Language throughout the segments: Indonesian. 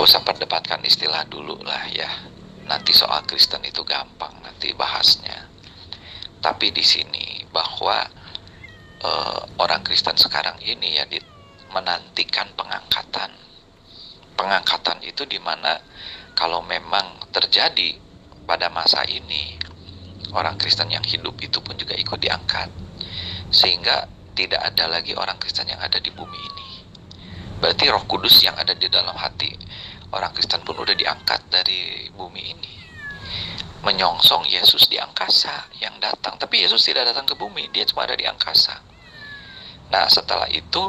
nggak usah perdebatkan istilah dulu lah ya. Nanti soal Kristen itu gampang nanti bahasnya. Tapi di sini bahwa orang Kristen sekarang ini ya menantikan pengangkatan. Pengangkatan itu dimana kalau memang terjadi pada masa ini, orang Kristen yang hidup itu pun juga ikut diangkat. Sehingga tidak ada lagi orang Kristen yang ada di bumi ini. Berarti Roh Kudus yang ada di dalam hati orang Kristen pun udah diangkat dari bumi ini. Menyongsong Yesus di angkasa yang datang. Tapi Yesus tidak datang ke bumi, dia cuma ada di angkasa. Nah, setelah itu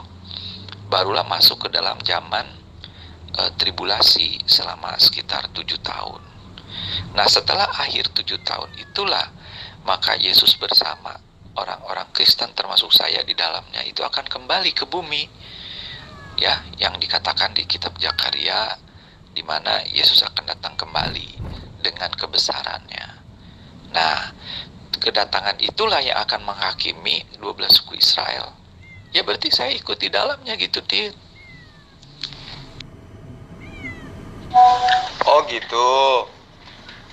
barulah masuk ke dalam zaman tribulasi selama sekitar 7 tahun. Nah, setelah akhir 7 tahun itulah maka Yesus bersama orang-orang Kristen termasuk saya di dalamnya itu akan kembali ke bumi. Ya, yang dikatakan di kitab Zakaria di mana Yesus akan datang kembali dengan kebesarannya. Nah, kedatangan itulah yang akan menghakimi 12 suku Israel. Ya berarti saya ikut di dalamnya gitu, Dit. Oh gitu.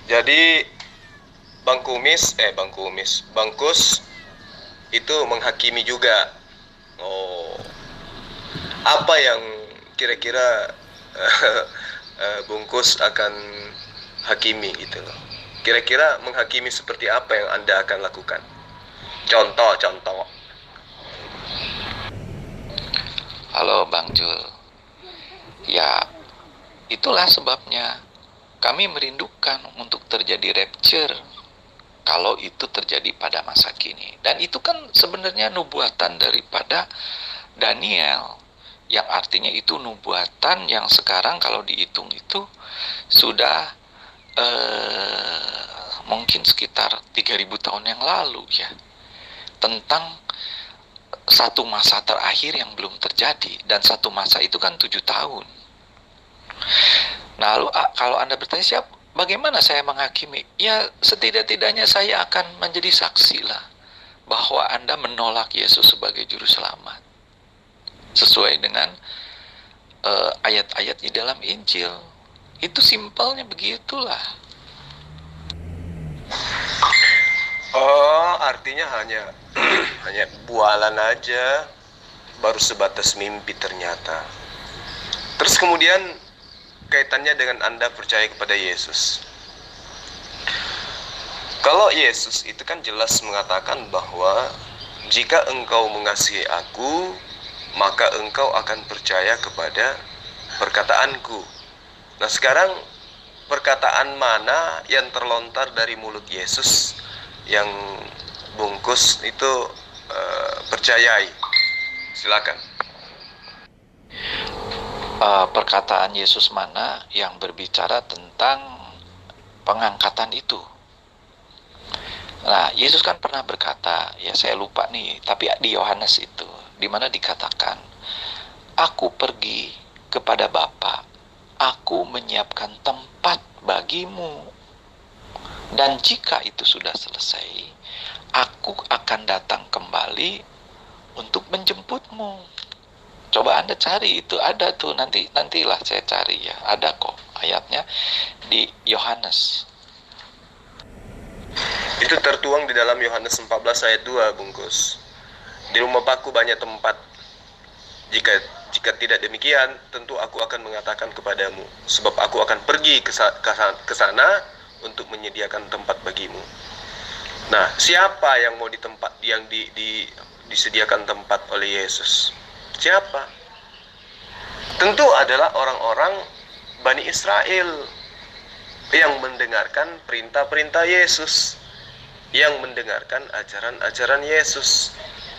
Jadi Bang Kus itu menghakimi juga. Oh. Apa yang kira-kira Bungkus akan hakimi gitu loh. Kira-kira menghakimi seperti apa yang Anda akan lakukan? Contoh. Halo Bang Jul. Ya, itulah sebabnya kami merindukan untuk terjadi rapture kalau itu terjadi pada masa kini. Dan itu kan sebenarnya nubuatan daripada Daniel, yang artinya itu nubuatan yang sekarang kalau dihitung itu sudah mungkin sekitar 3000 tahun yang lalu ya, tentang satu masa terakhir yang belum terjadi. Dan satu masa itu kan 7 tahun. Nah, lalu kalau Anda bertanya bagaimana saya menghakimi? Ya setidak-tidaknya saya akan menjadi saksi lah bahwa Anda menolak Yesus sebagai juru selamat sesuai dengan ayat-ayat di dalam Injil. Itu simpelnya begitulah. Oh, artinya hanya bualan aja, baru sebatas mimpi ternyata. Terus kemudian kaitannya dengan Anda percaya kepada Yesus. Kalau Yesus itu kan jelas mengatakan bahwa jika engkau mengasihi aku, maka engkau akan percaya kepada perkataanku. Nah, sekarang perkataan mana yang terlontar dari mulut Yesus yang Bungkus itu percayai? Silakan. Perkataan Yesus mana yang berbicara tentang pengangkatan itu? Nah, Yesus kan pernah berkata, ya saya lupa nih, tapi di Yohanes itu, di mana dikatakan, aku pergi kepada Bapa, aku menyiapkan tempat bagimu. Dan jika itu sudah selesai, aku akan datang kembali untuk menjemputmu. Coba Anda cari itu, ada tuh, nantilah saya cari ya, ada kok ayatnya di Yohanes. Itu tertuang di dalam Yohanes 14 ayat 2, Bungkus. Di rumah Bapakku banyak tempat. Jika tidak demikian, tentu aku akan mengatakan kepadamu, sebab aku akan pergi ke sana untuk menyediakan tempat bagimu. Nah, siapa yang mau disediakan tempat oleh Yesus? Siapa? Tentu adalah orang-orang Bani Israel yang mendengarkan perintah-perintah Yesus, yang mendengarkan ajaran-ajaran Yesus,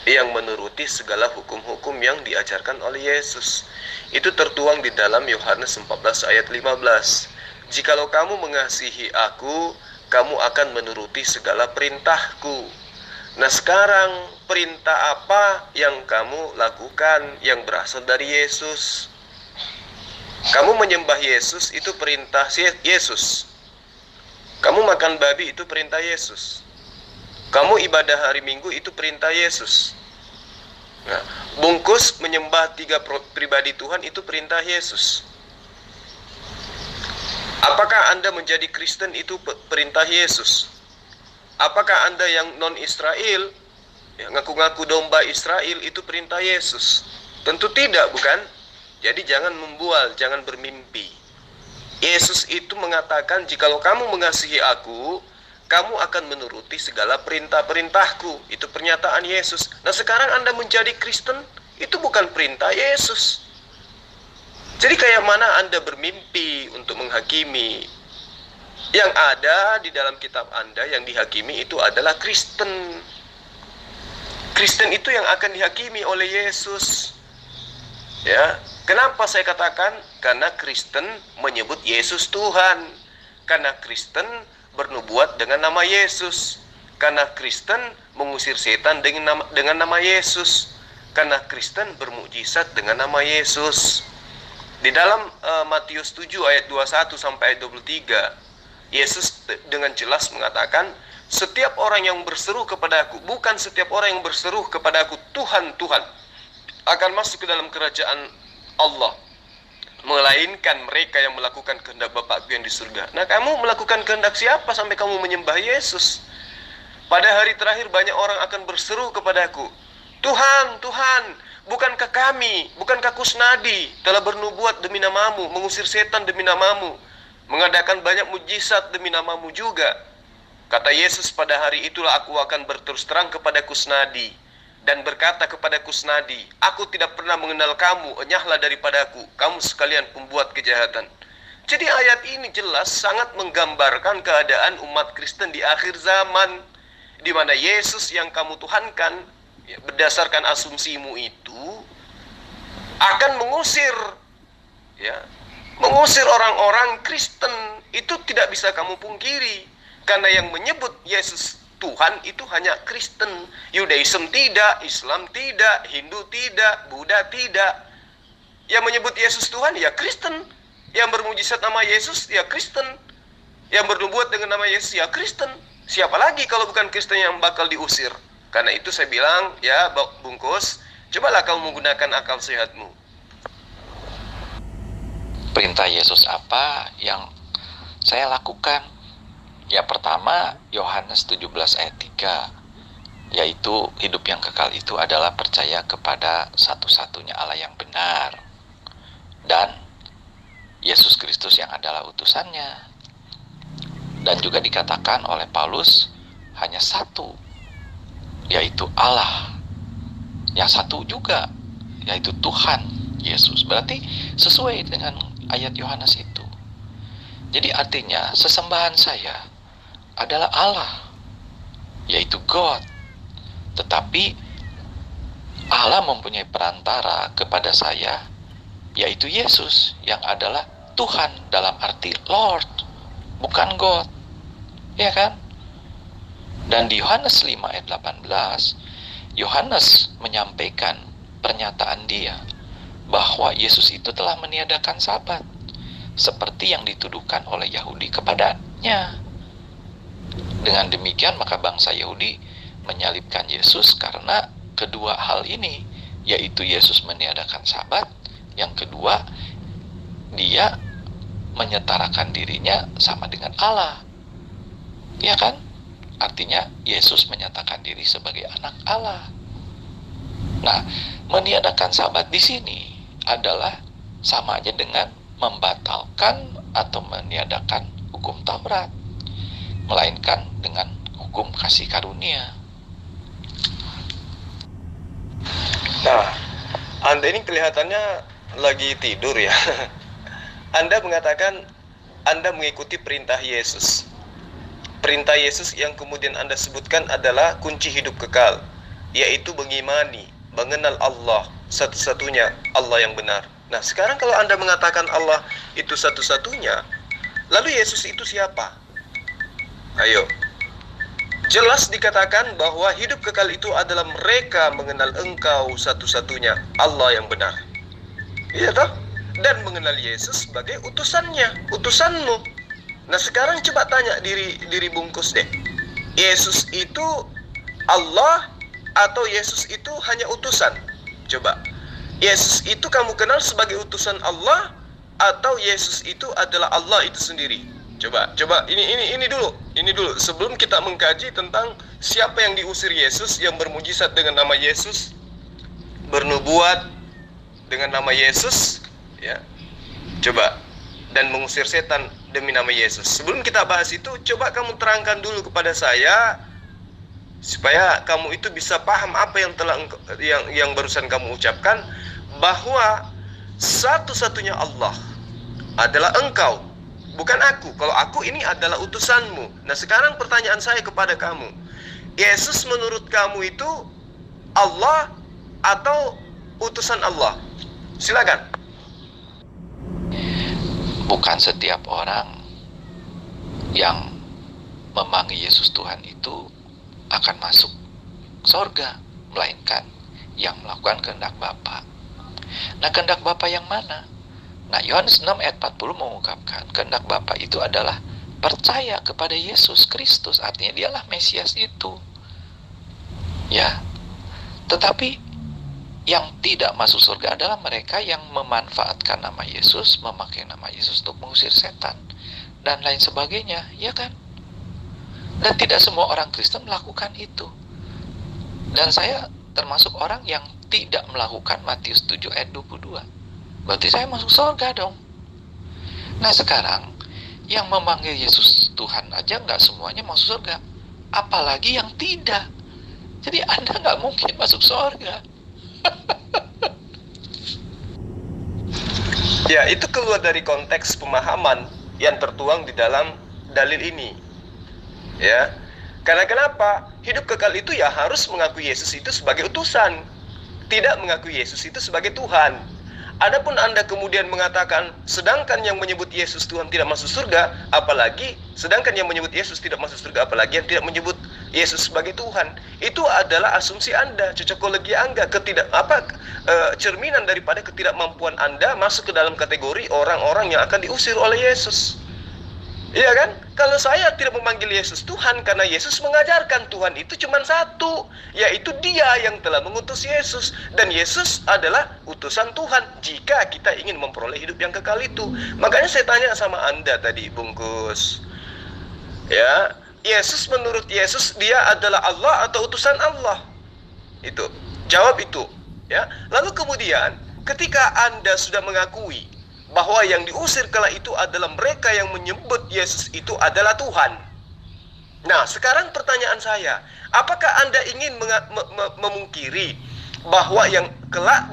yang menuruti segala hukum-hukum yang diajarkan oleh Yesus. Itu tertuang di dalam Yohanes 14 ayat 15. Jikalau kamu mengasihi aku, kamu akan menuruti segala perintahku. Nah, sekarang perintah apa yang kamu lakukan yang berasal dari Yesus? Kamu menyembah Yesus, itu perintah Yesus. Kamu makan babi, itu perintah Yesus. Kamu ibadah hari Minggu, itu perintah Yesus. Nah, Bungkus menyembah 3 pribadi Tuhan, itu perintah Yesus. Apakah Anda menjadi Kristen itu perintah Yesus? Apakah Anda yang non-Israel, yang ngaku-ngaku domba Israel itu perintah Yesus? Tentu tidak, bukan? Jadi jangan membual, jangan bermimpi. Yesus itu mengatakan, jikalau kamu mengasihi aku, kamu akan menuruti segala perintah-perintahku. Itu pernyataan Yesus. Nah sekarang Anda menjadi Kristen, itu bukan perintah Yesus. Jadi kayak mana Anda bermimpi untuk menghakimi? Yang ada di dalam kitab Anda yang dihakimi itu adalah Kristen. Kristen itu yang akan dihakimi oleh Yesus. Ya, kenapa saya katakan? Karena Kristen menyebut Yesus Tuhan. Karena Kristen bernubuat dengan nama Yesus. Karena Kristen mengusir setan dengan nama Yesus. Karena Kristen bermukjizat dengan nama Yesus. Di dalam Matius 7 ayat 21 sampai ayat 23, Yesus dengan jelas mengatakan, setiap orang yang berseru kepadaku, bukan setiap orang yang berseru kepadaku, Tuhan, Tuhan, akan masuk ke dalam kerajaan Allah, melainkan mereka yang melakukan kehendak Bapakku yang di surga. Nah, kamu melakukan kehendak siapa sampai kamu menyembah Yesus? Pada hari terakhir banyak orang akan berseru kepadaku, Tuhan, Tuhan, bukankah kami, bukankah Kusnadi telah bernubuat demi namamu, mengusir setan demi namamu, mengadakan banyak mujizat demi namamu juga? Kata Yesus, pada hari itulah aku akan berterus terang kepada Kusnadi dan berkata kepada Kusnadi, aku tidak pernah mengenal kamu, enyahlah daripadaku, kamu sekalian pembuat kejahatan. Jadi ayat ini jelas sangat menggambarkan keadaan umat Kristen di akhir zaman, di mana Yesus yang kamu tuhankan, ya, berdasarkan asumsimu itu akan mengusir, ya, mengusir orang-orang Kristen. Itu tidak bisa kamu pungkiri, karena yang menyebut Yesus Tuhan itu hanya Kristen. Yudaism tidak, Islam tidak, Hindu tidak, Buddha tidak. Yang menyebut Yesus Tuhan ya Kristen. Yang bermujizat nama Yesus ya Kristen. Yang bernubuat dengan nama Yesus ya Kristen. Siapa lagi kalau bukan Kristen yang bakal diusir? Karena itu saya bilang, ya bungkus, cobalah kamu menggunakan akal sehatmu. Perintah Yesus apa yang saya lakukan? Ya pertama, Yohanes 17 ayat 3, yaitu hidup yang kekal itu adalah percaya kepada satu-satunya Allah yang benar, dan Yesus Kristus yang adalah utusannya. Dan juga dikatakan oleh Paulus, hanya satu, yaitu Allah. Yang satu juga, yaitu Tuhan Yesus. Berarti sesuai dengan ayat Yohanes itu. Jadi artinya sesembahan saya adalah Allah, yaitu God. Tetapi Allah mempunyai perantara kepada saya, yaitu Yesus yang adalah Tuhan dalam arti Lord, bukan God. Ya kan? Dan di Yohanes 5 ayat 18, Yohanes menyampaikan pernyataan dia bahwa Yesus itu telah meniadakan Sabat, seperti yang dituduhkan oleh Yahudi kepadanya. Dengan demikian maka bangsa Yahudi menyalibkan Yesus karena kedua hal ini, yaitu Yesus meniadakan Sabat, yang kedua dia menyetarakan dirinya sama dengan Allah. Ya kan? Artinya Yesus menyatakan diri sebagai anak Allah. Nah, meniadakan Sabat di sini adalah sama aja dengan membatalkan atau meniadakan hukum Taurat, melainkan dengan hukum kasih karunia. Nah, Anda ini kelihatannya lagi tidur ya. Anda mengatakan Anda mengikuti perintah Yesus. Perintah Yesus yang kemudian Anda sebutkan adalah kunci hidup kekal, yaitu mengimani, mengenal Allah, satu-satunya Allah yang benar. Nah, sekarang kalau Anda mengatakan Allah itu satu-satunya, lalu Yesus itu siapa? Ayo. Jelas dikatakan bahwa hidup kekal itu adalah mereka mengenal Engkau satu-satunya Allah yang benar. Iya toh? Dan mengenal Yesus sebagai utusannya, utusanmu. Nah, sekarang coba tanya diri bungkus deh. Yesus itu Allah atau Yesus itu hanya utusan? Coba. Yesus itu kamu kenal sebagai utusan Allah atau Yesus itu adalah Allah itu sendiri? Coba ini dulu sebelum kita mengkaji tentang siapa yang diusir Yesus, yang bermujizat dengan nama Yesus, bernubuat dengan nama Yesus, ya. Coba, dan mengusir setan demi nama Yesus. Sebelum kita bahas itu, coba kamu terangkan dulu kepada saya supaya kamu itu bisa paham apa yang telah yang barusan kamu ucapkan, bahwa satu-satunya Allah adalah Engkau, bukan aku. Kalau aku ini adalah utusanmu. Nah, sekarang pertanyaan saya kepada kamu, Yesus menurut kamu itu Allah atau utusan Allah? Silakan. Bukan setiap orang yang memanggil Yesus Tuhan itu akan masuk sorga, melainkan yang melakukan kehendak Bapa. Nah, kehendak Bapa yang mana? Nah, Yohanes 6 ayat 40 mengungkapkan kehendak Bapa itu adalah percaya kepada Yesus Kristus, artinya dialah Mesias itu. Ya. Tetapi yang tidak masuk surga adalah mereka yang memanfaatkan nama Yesus, memakai nama Yesus untuk mengusir setan dan lain sebagainya, ya kan? Dan tidak semua orang Kristen melakukan itu. Dan saya termasuk orang yang tidak melakukan Matius 7 ayat 22. Berarti saya masuk surga dong. Nah, sekarang yang memanggil Yesus Tuhan aja nggak semuanya masuk surga, apalagi yang tidak. Jadi Anda nggak mungkin masuk surga. Ya, itu keluar dari konteks pemahaman yang tertuang di dalam dalil ini. Ya. Karena kenapa? Hidup kekal itu ya harus mengakui Yesus itu sebagai utusan, tidak mengakui Yesus itu sebagai Tuhan. Adapun Anda kemudian mengatakan sedangkan yang menyebut Yesus Tuhan tidak masuk surga, apalagi sedangkan yang menyebut Yesus tidak masuk surga, apalagi yang tidak menyebut Yesus sebagai Tuhan. Itu adalah asumsi Anda, cocokologi Anda, cerminan daripada ketidakmampuan Anda masuk ke dalam kategori orang-orang yang akan diusir oleh Yesus. Iya kan? Kalau saya tidak memanggil Yesus Tuhan karena Yesus mengajarkan Tuhan itu cuma satu, yaitu Dia yang telah mengutus Yesus, dan Yesus adalah utusan Tuhan jika kita ingin memperoleh hidup yang kekal itu. Makanya saya tanya sama Anda tadi, Bungkus. Ya, Yesus menurut Yesus dia adalah Allah atau utusan Allah? Itu. Jawab itu, ya. Lalu kemudian ketika Anda sudah mengakui bahwa yang diusir kala itu adalah mereka yang menyebut Yesus itu adalah Tuhan. Nah, sekarang pertanyaan saya, apakah Anda ingin memungkiri bahwa yang kelak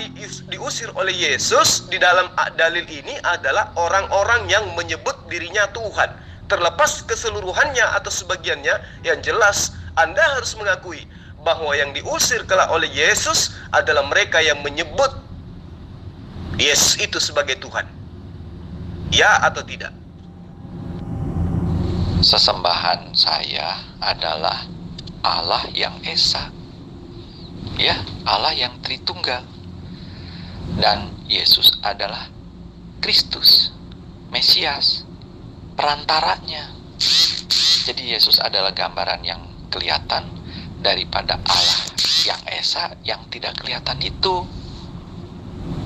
diusir oleh Yesus di dalam dalil ini adalah orang-orang yang menyebut dirinya Tuhan? Terlepas keseluruhannya atau sebagiannya, yang jelas Anda harus mengakui bahwa yang diusir kelak oleh Yesus adalah mereka yang menyebut Yesus itu sebagai Tuhan. Ya atau tidak? Sesembahan saya adalah Allah yang Esa, ya, Allah yang Tritunggal, dan Yesus adalah Kristus, Mesias, perantaranya. Jadi Yesus adalah gambaran yang kelihatan daripada Allah yang Esa yang tidak kelihatan itu.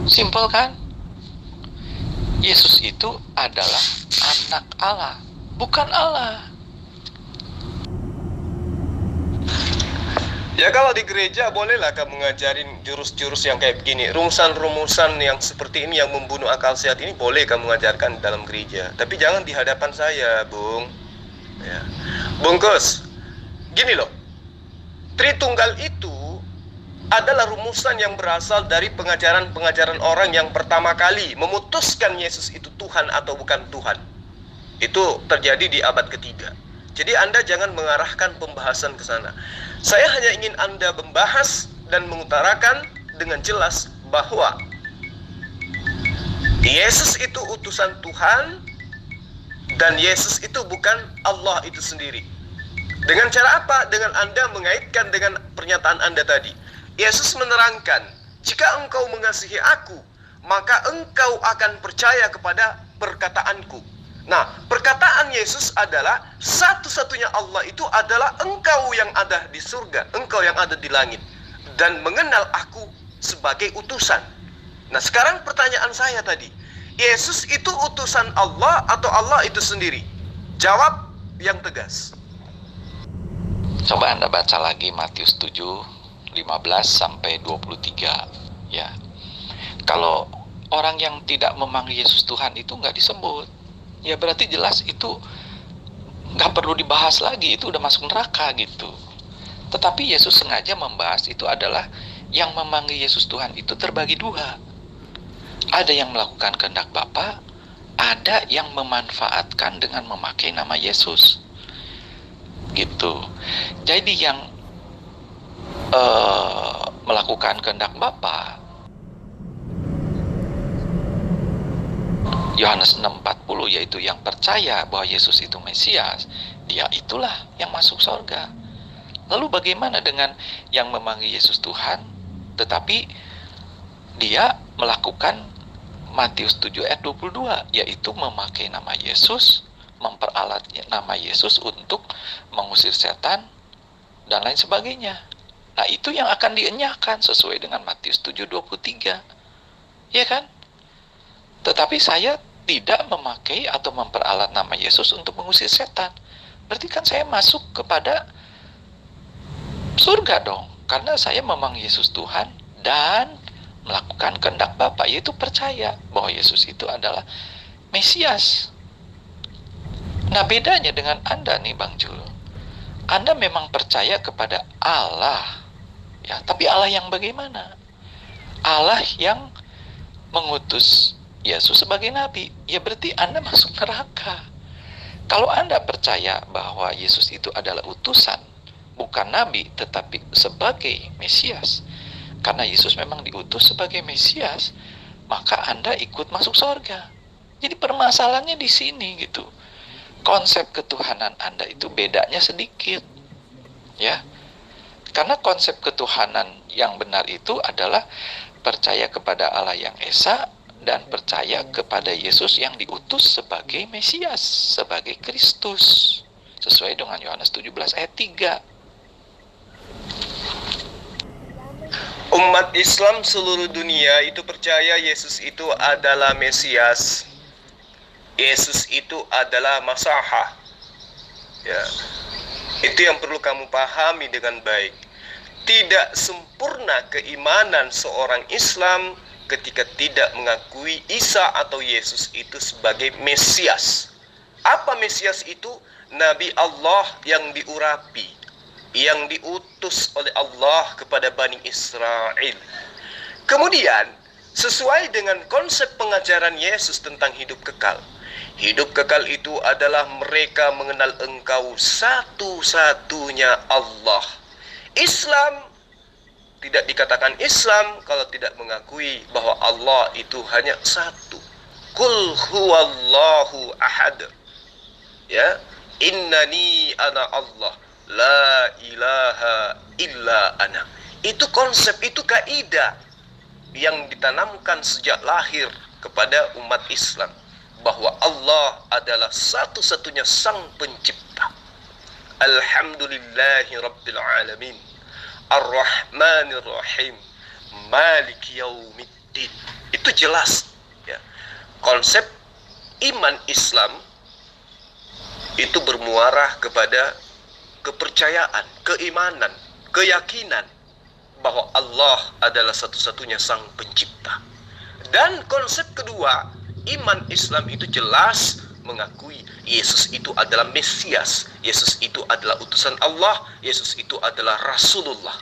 Simpel kan? Yesus itu adalah anak Allah, bukan Allah. Ya, kalau di gereja bolehlah kamu ngajarin jurus-jurus yang kayak begini, rumusan-rumusan yang seperti ini yang membunuh akal sehat ini boleh kamu ngajarkan dalam gereja. Tapi jangan di hadapan saya, Bung. Ya. Bungkus, gini loh, Tritunggal itu adalah rumusan yang berasal dari pengajaran-pengajaran orang yang pertama kali memutuskan Yesus itu Tuhan atau bukan Tuhan. Itu terjadi di abad ketiga. Jadi Anda jangan mengarahkan pembahasan ke sana. Saya hanya ingin Anda membahas dan mengutarakan dengan jelas bahwa Yesus itu utusan Tuhan dan Yesus itu bukan Allah itu sendiri. Dengan cara apa? Dengan Anda mengaitkan dengan pernyataan Anda tadi. Yesus menerangkan, jika engkau mengasihi aku, maka engkau akan percaya kepada perkataanku. Nah, perkataan Yesus adalah satu-satunya Allah itu adalah engkau yang ada di surga, engkau yang ada di langit, dan mengenal aku sebagai utusan. Nah, sekarang pertanyaan saya tadi, Yesus itu utusan Allah atau Allah itu sendiri? Jawab yang tegas. Coba Anda baca lagi Matius 7, 15 sampai 23. Ya. Kalau orang yang tidak memanggil Yesus Tuhan itu nggak disebut, ya berarti jelas itu nggak perlu dibahas lagi, itu udah masuk neraka gitu. Tetapi Yesus sengaja membahas itu adalah yang memanggil Yesus Tuhan itu terbagi dua. Ada yang melakukan kehendak Bapa, ada yang memanfaatkan dengan memakai nama Yesus. Gitu. Jadi yang melakukan kehendak Bapa, Yohanes 6:40, yaitu yang percaya bahwa Yesus itu Mesias, dia itulah yang masuk surga. Lalu bagaimana dengan yang memanggil Yesus Tuhan, tetapi dia melakukan Matius 7 ayat 22, yaitu memakai nama Yesus, memperalat nama Yesus untuk mengusir setan, dan lain sebagainya. Nah, itu yang akan dienyahkan sesuai dengan Matius 7:23. Ya kan? Tetapi saya tidak memakai atau memperalat nama Yesus untuk mengusir setan. Berarti kan saya masuk kepada surga dong, karena saya memanggil Yesus Tuhan dan melakukan kehendak Bapa, yaitu percaya bahwa Yesus itu adalah Mesias. Nah, bedanya dengan Anda nih Bang Jul, Anda memang percaya kepada Allah, ya, tapi Allah yang bagaimana? Allah yang mengutus Yesus sebagai nabi, ya berarti Anda masuk neraka. Kalau Anda percaya bahwa Yesus itu adalah utusan, bukan nabi, tetapi sebagai Mesias, karena Yesus memang diutus sebagai Mesias, maka Anda ikut masuk surga. Jadi permasalahannya di sini gitu. Konsep ketuhanan Anda itu bedanya sedikit, ya. Karena konsep ketuhanan yang benar itu adalah percaya kepada Allah yang Esa dan percaya kepada Yesus yang diutus sebagai Mesias, sebagai Kristus, sesuai dengan Yohanes 17 ayat 3. Umat Islam seluruh dunia itu percaya Yesus itu adalah Mesias. Yesus itu adalah Masahah. Ya. Itu yang perlu kamu pahami dengan baik. Tidak sempurna keimanan seorang Islam ketika tidak mengakui Isa atau Yesus itu sebagai Mesias. Apa Mesias itu? Nabi Allah yang diurapi, yang diutus oleh Allah kepada Bani Israel. Kemudian, sesuai dengan konsep pengajaran Yesus tentang hidup kekal, hidup kekal itu adalah mereka mengenal Engkau satu-satunya Allah. Islam tidak dikatakan Islam kalau tidak mengakui bahwa Allah itu hanya satu. Qul huwallahu ahad. Ya, innani ana Allah, la ilaha illa ana. Itu konsep, itu kaidah yang ditanamkan sejak lahir kepada umat Islam, bahwa Allah adalah satu-satunya sang pencipta. Alhamdulillahi Rabbil Alamin, Ar-Rahmanir Rahim, Maliki Yaumiddin. Itu jelas, ya. Konsep iman Islam itu bermuara kepada kepercayaan, keimanan, keyakinan bahwa Allah adalah satu-satunya sang pencipta. Dan konsep kedua, iman Islam itu jelas mengakui Yesus itu adalah Mesias, Yesus itu adalah utusan Allah, Yesus itu adalah Rasulullah,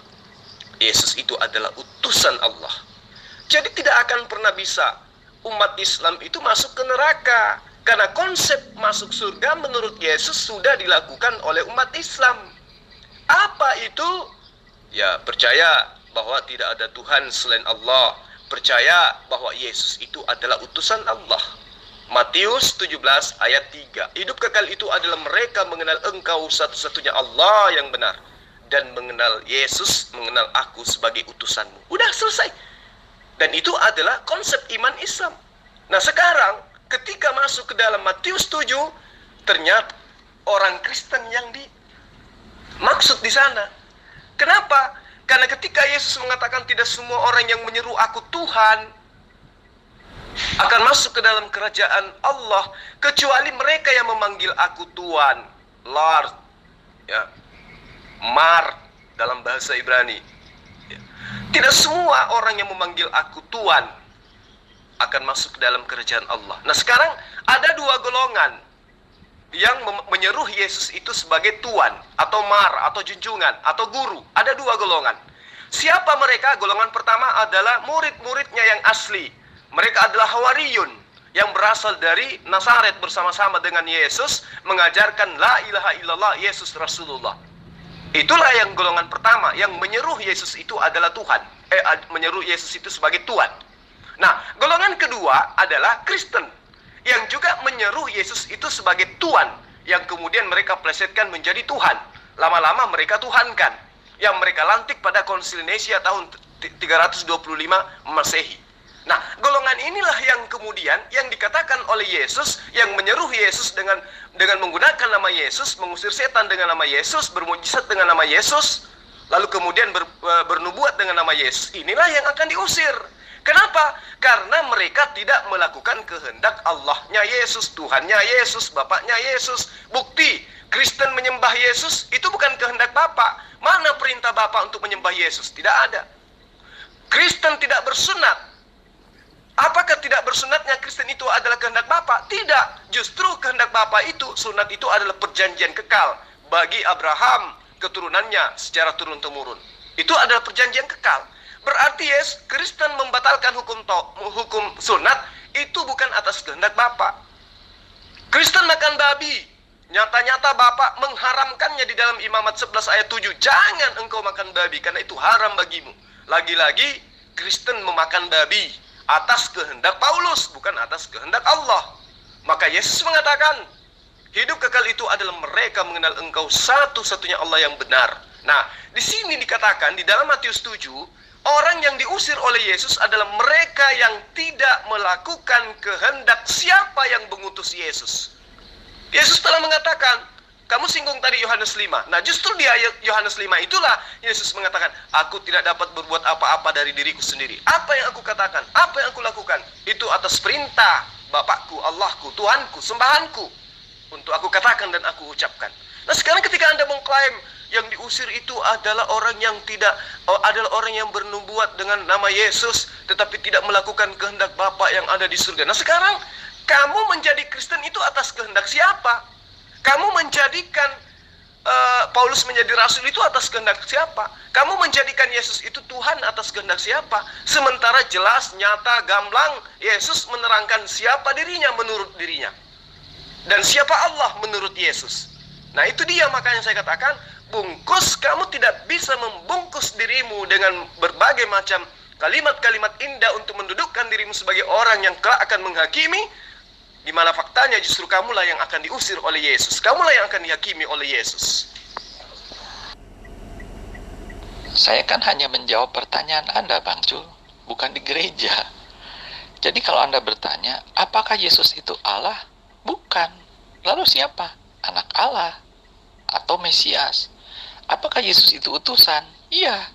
Yesus itu adalah utusan Allah. Jadi tidak akan pernah bisa umat Islam itu masuk ke neraka, karena konsep masuk surga menurut Yesus sudah dilakukan oleh umat Islam. Apa itu? Ya, percaya bahwa tidak ada Tuhan selain Allah, percaya bahwa Yesus itu adalah utusan Allah. Matius 17 ayat 3. Hidup kekal itu adalah mereka mengenal Engkau satu-satunya Allah yang benar, dan mengenal Yesus, mengenal aku sebagai utusanmu. Udah selesai. Dan itu adalah konsep iman Islam. Nah, sekarang ketika masuk ke dalam Matius 7, ternyata orang Kristen yang dimaksud di sana. Kenapa? Karena ketika Yesus mengatakan tidak semua orang yang menyeru aku Tuhan akan masuk ke dalam kerajaan Allah kecuali mereka yang memanggil aku Tuhan, Lord, ya, Mar dalam bahasa Ibrani. Ya. Tidak semua orang yang memanggil aku Tuhan akan masuk ke dalam kerajaan Allah. Nah, sekarang ada dua golongan yang menyeru Yesus itu sebagai Tuhan atau Mar atau junjungan atau guru. Ada dua golongan. Siapa mereka? Golongan pertama adalah murid-muridnya yang asli. Mereka adalah Hawariyun yang berasal dari Nazaret bersama-sama dengan Yesus, mengajarkan la ilaha illallah, Yesus Rasulullah. Itulah yang golongan pertama yang menyeru Yesus itu adalah Tuhan. Menyeru Yesus itu sebagai Tuhan. Nah, golongan kedua adalah Kristen yang juga menyeru Yesus itu sebagai Tuhan, yang kemudian mereka plesetkan menjadi Tuhan. Lama-lama mereka tuhankan, yang mereka lantik pada Konsil Nicea tahun 325 Masehi. Nah, golongan inilah yang kemudian yang dikatakan oleh Yesus, yang menyeru Yesus dengan menggunakan nama Yesus, mengusir setan dengan nama Yesus, bermujizat dengan nama Yesus, lalu kemudian bernubuat dengan nama Yesus. Inilah yang akan diusir. Kenapa? Karena mereka tidak melakukan kehendak Allahnya Yesus, Tuhannya Yesus, Bapaknya Yesus. Bukti, Kristen menyembah Yesus itu bukan kehendak Bapa. Mana perintah Bapa untuk menyembah Yesus? Tidak ada. Kristen tidak bersunat. Apakah tidak bersunatnya Kristen itu adalah kehendak Bapa? Tidak. Justru kehendak Bapa itu, sunat itu adalah perjanjian kekal bagi Abraham, keturunannya secara turun-temurun. Itu adalah perjanjian kekal. Berarti Kristen membatalkan hukum sunat itu bukan atas kehendak Bapa. Kristen makan babi. Nyata-nyata Bapa mengharamkannya di dalam Imamat 11 ayat 7. Jangan engkau makan babi karena itu haram bagimu. Lagi-lagi Kristen memakan babi atas kehendak Paulus, bukan atas kehendak Allah. Maka Yesus mengatakan, hidup kekal itu adalah mereka mengenal engkau satu-satunya Allah yang benar. Nah, di sini dikatakan di dalam Matius 7, orang yang diusir oleh Yesus adalah mereka yang tidak melakukan kehendak siapa yang mengutus Yesus. Yesus telah mengatakan, kamu singgung tadi Yohanes 5. Nah, justru di ayat Yohanes 5 itulah Yesus mengatakan, aku tidak dapat berbuat apa-apa dari diriku sendiri. Apa yang aku katakan, apa yang aku lakukan, itu atas perintah Bapakku, Allahku, Tuhanku, sembahanku, untuk aku katakan dan aku ucapkan. Nah, sekarang ketika Anda mengklaim yang diusir itu adalah orang yang adalah orang yang bernubuat dengan nama Yesus, tetapi tidak melakukan kehendak Bapa yang ada di surga. Nah, sekarang kamu menjadi Kristen itu atas kehendak siapa? Kamu menjadikan Paulus menjadi rasul itu atas kehendak siapa? Kamu menjadikan Yesus itu Tuhan atas kehendak siapa? Sementara jelas, nyata, gamblang, Yesus menerangkan siapa dirinya menurut dirinya. Dan siapa Allah menurut Yesus. Nah, itu dia makanya saya katakan, bungkus, kamu tidak bisa membungkus dirimu dengan berbagai macam kalimat-kalimat indah untuk mendudukkan dirimu sebagai orang yang kelak akan menghakimi, di mana faktanya justru kamulah yang akan diusir oleh Yesus. Kamulah yang akan dihakimi oleh Yesus. Saya kan hanya menjawab pertanyaan Anda, Bang Jul, bukan di gereja. Jadi kalau Anda bertanya, apakah Yesus itu Allah? Bukan. Lalu siapa? Anak Allah atau Mesias. Apakah Yesus itu utusan? Iya.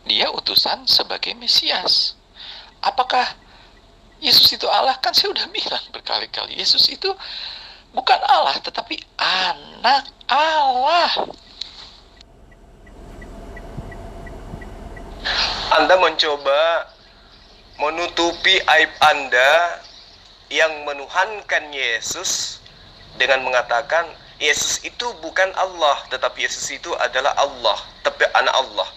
Dia utusan sebagai Mesias. Apakah Yesus itu Allah? Kan saya udah bilang berkali-kali, Yesus itu bukan Allah, tetapi anak Allah. Anda mencoba menutupi aib Anda yang menuhankan Yesus dengan mengatakan Yesus itu bukan Allah, tetapi Yesus itu adalah Allah, tapi anak Allah.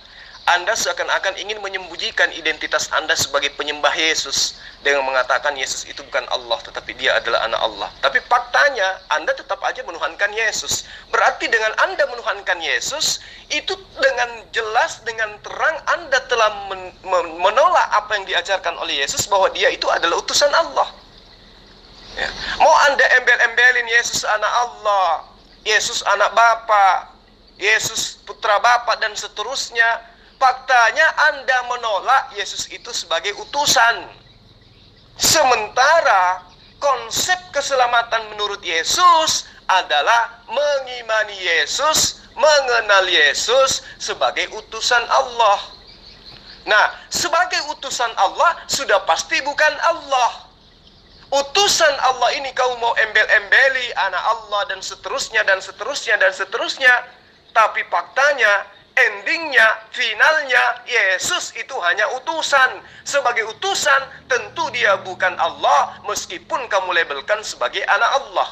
Anda seakan-akan ingin menyembunyikan identitas Anda sebagai penyembah Yesus dengan mengatakan Yesus itu bukan Allah, tetapi dia adalah anak Allah. Tapi faktanya Anda tetap aja menuhankan Yesus. Berarti dengan Anda menuhankan Yesus, itu dengan jelas, dengan terang Anda telah menolak apa yang diajarkan oleh Yesus, bahwa dia itu adalah utusan Allah. Ya. Mau Anda embel-embelin Yesus anak Allah, Yesus anak Bapa, Yesus putra Bapa, dan seterusnya, faktanya Anda menolak Yesus itu sebagai utusan. Sementara konsep keselamatan menurut Yesus adalah mengimani Yesus, mengenal Yesus sebagai utusan Allah. Nah, sebagai utusan Allah sudah pasti bukan Allah. Utusan Allah ini kau mau embel-embeli anak Allah dan seterusnya dan seterusnya dan seterusnya. Tapi faktanya, endingnya, finalnya, Yesus itu hanya utusan. Sebagai utusan, tentu dia bukan Allah, meskipun kamu labelkan sebagai anak Allah.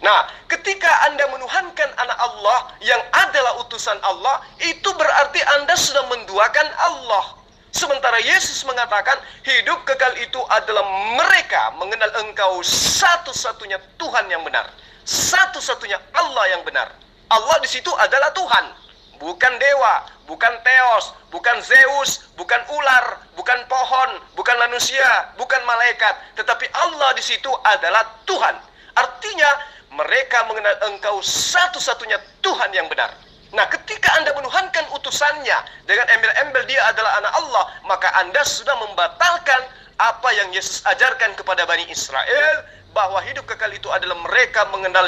Nah, ketika Anda menuhankan anak Allah yang adalah utusan Allah, itu berarti Anda sudah menduakan Allah. Sementara Yesus mengatakan, hidup kekal itu adalah mereka mengenal Engkau satu-satunya Tuhan yang benar, satu-satunya Allah yang benar. Allah di situ adalah Tuhan, bukan dewa, bukan Theos, bukan Zeus, bukan ular, bukan pohon, bukan manusia, bukan malaikat, tetapi Allah di situ adalah Tuhan. Artinya mereka mengenal Engkau satu-satunya Tuhan yang benar. Nah, ketika Anda menuhankan utusannya dengan embel-embel dia adalah anak Allah, maka Anda sudah membatalkan apa yang Yesus ajarkan kepada Bani Israel, bahwa hidup kekal itu adalah mereka mengenal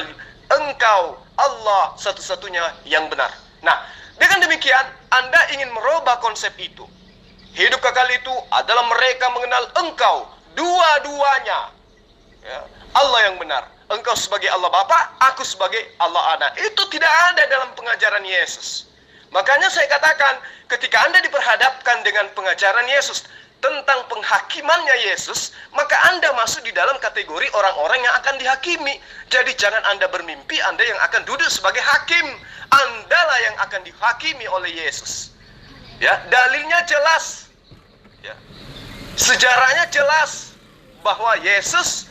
Engkau Allah satu-satunya yang benar. Nah, dengan demikian Anda ingin merubah konsep itu. Hidup kekal itu adalah mereka mengenal Engkau dua-duanya, ya, Allah yang benar. Engkau sebagai Allah Bapa, aku sebagai Allah Anak. Itu tidak ada dalam pengajaran Yesus. Makanya saya katakan, ketika Anda diperhadapkan dengan pengajaran Yesus tentang penghakimannya Yesus, maka Anda masuk di dalam kategori orang-orang yang akan dihakimi. Jadi jangan Anda bermimpi Anda yang akan duduk sebagai hakim. Andalah yang akan dihakimi oleh Yesus. Ya, dalilnya jelas. Ya. Sejarahnya jelas bahwa Yesus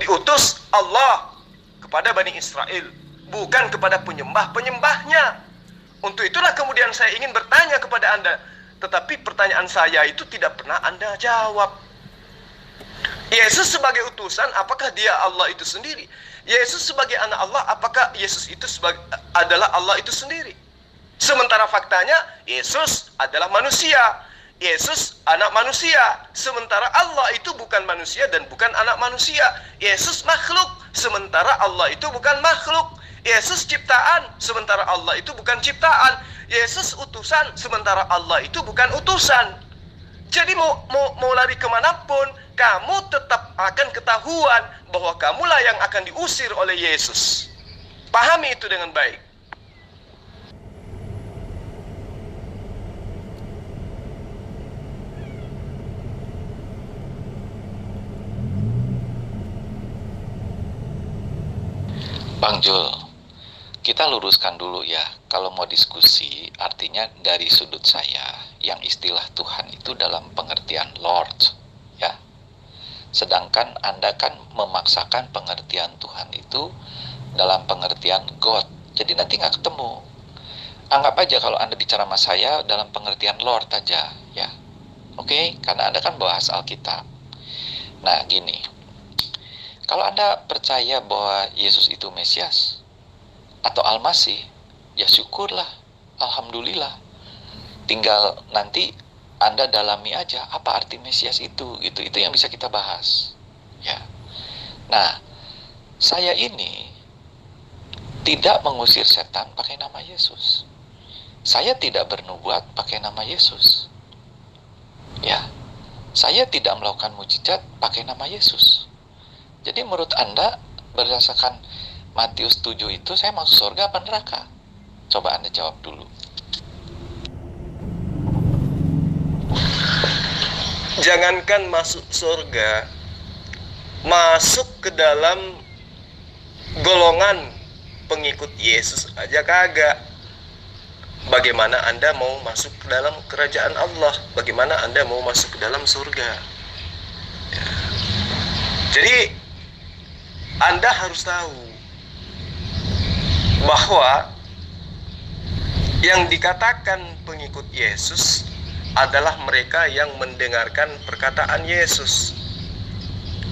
diutus Allah kepada Bani Israel, bukan kepada penyembah-penyembahnya. Untuk itulah kemudian saya ingin bertanya kepada Anda, tetapi pertanyaan saya itu tidak pernah Anda jawab. Yesus sebagai utusan, apakah dia Allah itu sendiri? Yesus sebagai anak Allah, apakah Yesus itu adalah Allah itu sendiri? Sementara faktanya, Yesus adalah manusia, Yesus anak manusia, sementara Allah itu bukan manusia dan bukan anak manusia. Yesus makhluk, sementara Allah itu bukan makhluk. Yesus ciptaan, sementara Allah itu bukan ciptaan. Yesus utusan, sementara Allah itu bukan utusan. Jadi mau lari kemanapun, kamu tetap akan ketahuan bahwa kamulah yang akan diusir oleh Yesus. Pahami itu dengan baik. Bang Jul, kita luruskan dulu ya. Kalau mau diskusi, artinya dari sudut saya, yang istilah Tuhan itu dalam pengertian Lord, ya. Sedangkan Anda kan memaksakan pengertian Tuhan itu dalam pengertian God. Jadi nanti nggak ketemu. Anggap aja kalau Anda bicara sama saya dalam pengertian Lord aja, ya. Oke? Karena Anda kan bahas Alkitab. Nah, gini. Kalau Anda percaya bahwa Yesus itu Mesias atau Al-Masih, ya syukurlah, Alhamdulillah. Tinggal nanti Anda dalami aja apa arti Mesias itu, gitu. Itu yang bisa kita bahas, ya. Nah, saya ini tidak mengusir setan pakai nama Yesus. Saya tidak bernubuat pakai nama Yesus, ya. Saya tidak melakukan mujizat pakai nama Yesus. Jadi menurut Anda, berdasarkan Matius 7 itu, saya masuk surga apa neraka? Coba Anda jawab dulu. Jangankan masuk surga, masuk ke dalam golongan pengikut Yesus aja kagak. Bagaimana Anda mau masuk ke dalam kerajaan Allah? Bagaimana Anda mau masuk ke dalam surga? Ya. Jadi Anda harus tahu bahwa yang dikatakan pengikut Yesus adalah mereka yang mendengarkan perkataan Yesus.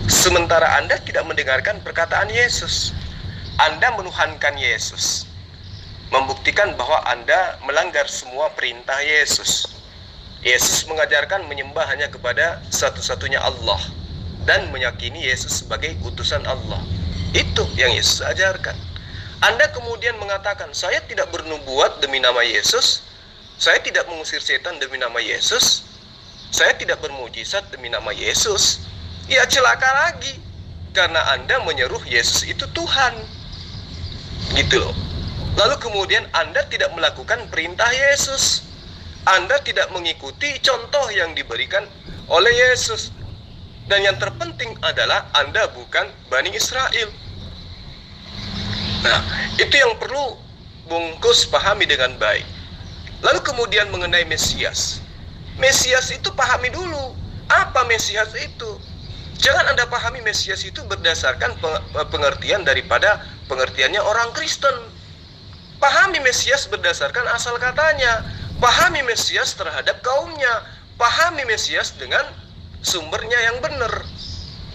Sementara Anda tidak mendengarkan perkataan Yesus. Anda menuhankan Yesus, membuktikan bahwa Anda melanggar semua perintah Yesus. Yesus mengajarkan menyembah hanya kepada satu-satunya Allah dan meyakini Yesus sebagai utusan Allah. Itu yang Yesus ajarkan. Anda kemudian mengatakan, saya tidak bernubuat demi nama Yesus, saya tidak mengusir setan demi nama Yesus, saya tidak bermujizat demi nama Yesus, ya celaka lagi. Karena Anda menyeru Yesus itu Tuhan. Gitu loh. Lalu kemudian Anda tidak melakukan perintah Yesus. Anda tidak mengikuti contoh yang diberikan oleh Yesus. Dan yang terpenting adalah Anda bukan Bani Israel. Nah, itu yang perlu bungkus pahami dengan baik. Lalu kemudian mengenai Mesias. Mesias itu pahami dulu. Apa Mesias itu? Jangan Anda pahami Mesias itu berdasarkan pengertian daripada pengertiannya orang Kristen. Pahami Mesias berdasarkan asal katanya. Pahami Mesias terhadap kaumnya. Pahami Mesias dengan sumbernya yang benar.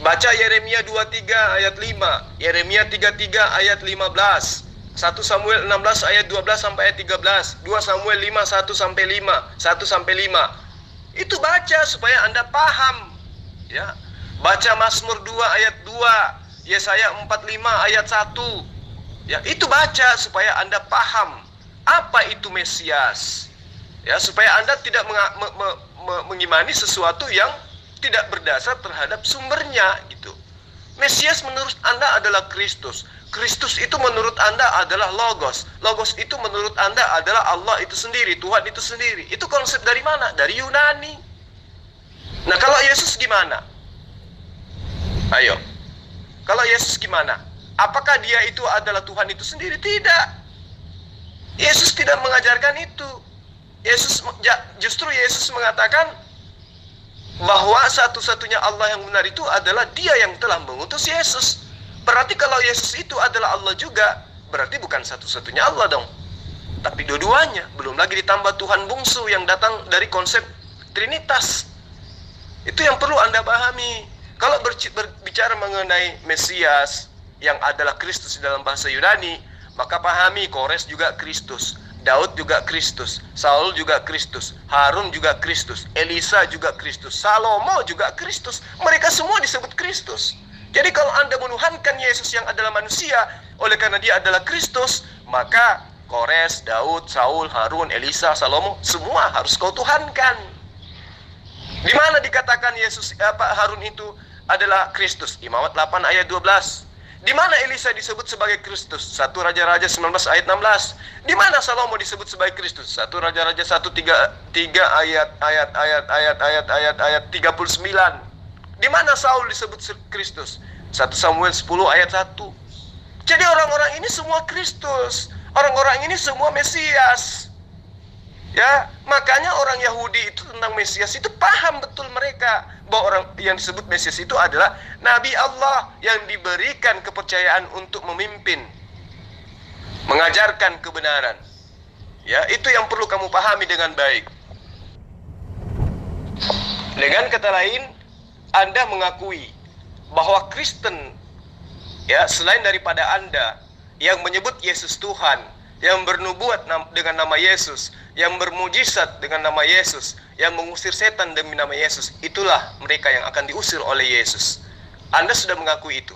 Baca Yeremia 23 ayat 5, Yeremia 33 ayat 15, 1 Samuel 16 ayat 12 sampai ayat 13, 2 Samuel 5 1 sampai 5, 1 sampai 5. Itu baca supaya Anda paham, ya. Baca Mazmur 2 ayat 2, Yesaya 45 ayat 1. Ya, itu baca supaya Anda paham apa itu Mesias. Ya, supaya Anda tidak mengimani sesuatu yang tidak berdasar terhadap sumbernya gitu. Mesias menurut Anda adalah Kristus. Kristus itu menurut Anda adalah Logos. Logos itu menurut Anda adalah Allah itu sendiri, Tuhan itu sendiri. Itu konsep dari mana? Dari Yunani. Nah, kalau Yesus gimana? Ayo. Kalau Yesus gimana? Apakah dia itu adalah Tuhan itu sendiri? Tidak. Yesus tidak mengajarkan itu. Justru Yesus mengatakan bahwa satu-satunya Allah yang benar itu adalah Dia yang telah mengutus Yesus. Berarti kalau Yesus itu adalah Allah juga, berarti bukan satu-satunya Allah dong, tapi dua-duanya. Belum lagi ditambah Tuhan bungsu yang datang dari konsep Trinitas. Itu yang perlu Anda pahami. Kalau berbicara mengenai Mesias yang adalah Kristus dalam bahasa Yunani, maka pahami Kores juga Kristus, Daud juga Kristus, Saul juga Kristus, Harun juga Kristus, Elisa juga Kristus, Salomo juga Kristus. Mereka semua disebut Kristus. Jadi kalau Anda menuhankan Yesus yang adalah manusia, oleh karena dia adalah Kristus, maka Kores, Daud, Saul, Harun, Elisa, Salomo, semua harus kau tuhankan. Di mana dikatakan Harun itu adalah Kristus? Imamat 8 ayat 12. Di mana Elisa disebut sebagai Kristus? 1 Raja-Raja 19 ayat 16. Di mana Salomo disebut sebagai Kristus? 1 Raja-Raja 1 3 ayat 39. Di mana Saul disebut Kristus? 1 Samuel 10 ayat 1. Jadi orang-orang ini semua Kristus. Orang-orang ini semua Mesias. Ya, makanya orang Yahudi itu tentang Mesias itu paham betul mereka bahwa orang yang disebut Mesias itu adalah Nabi Allah yang diberikan kepercayaan untuk memimpin, mengajarkan kebenaran. Ya, itu yang perlu kamu pahami dengan baik. Dengan kata lain, Anda mengakui bahwa Kristen, ya, selain daripada Anda yang menyebut Yesus Tuhan, yang bernubuat dengan nama Yesus, yang bermujizat dengan nama Yesus, yang mengusir setan demi nama Yesus, itulah mereka yang akan diusir oleh Yesus. Anda sudah mengakui itu.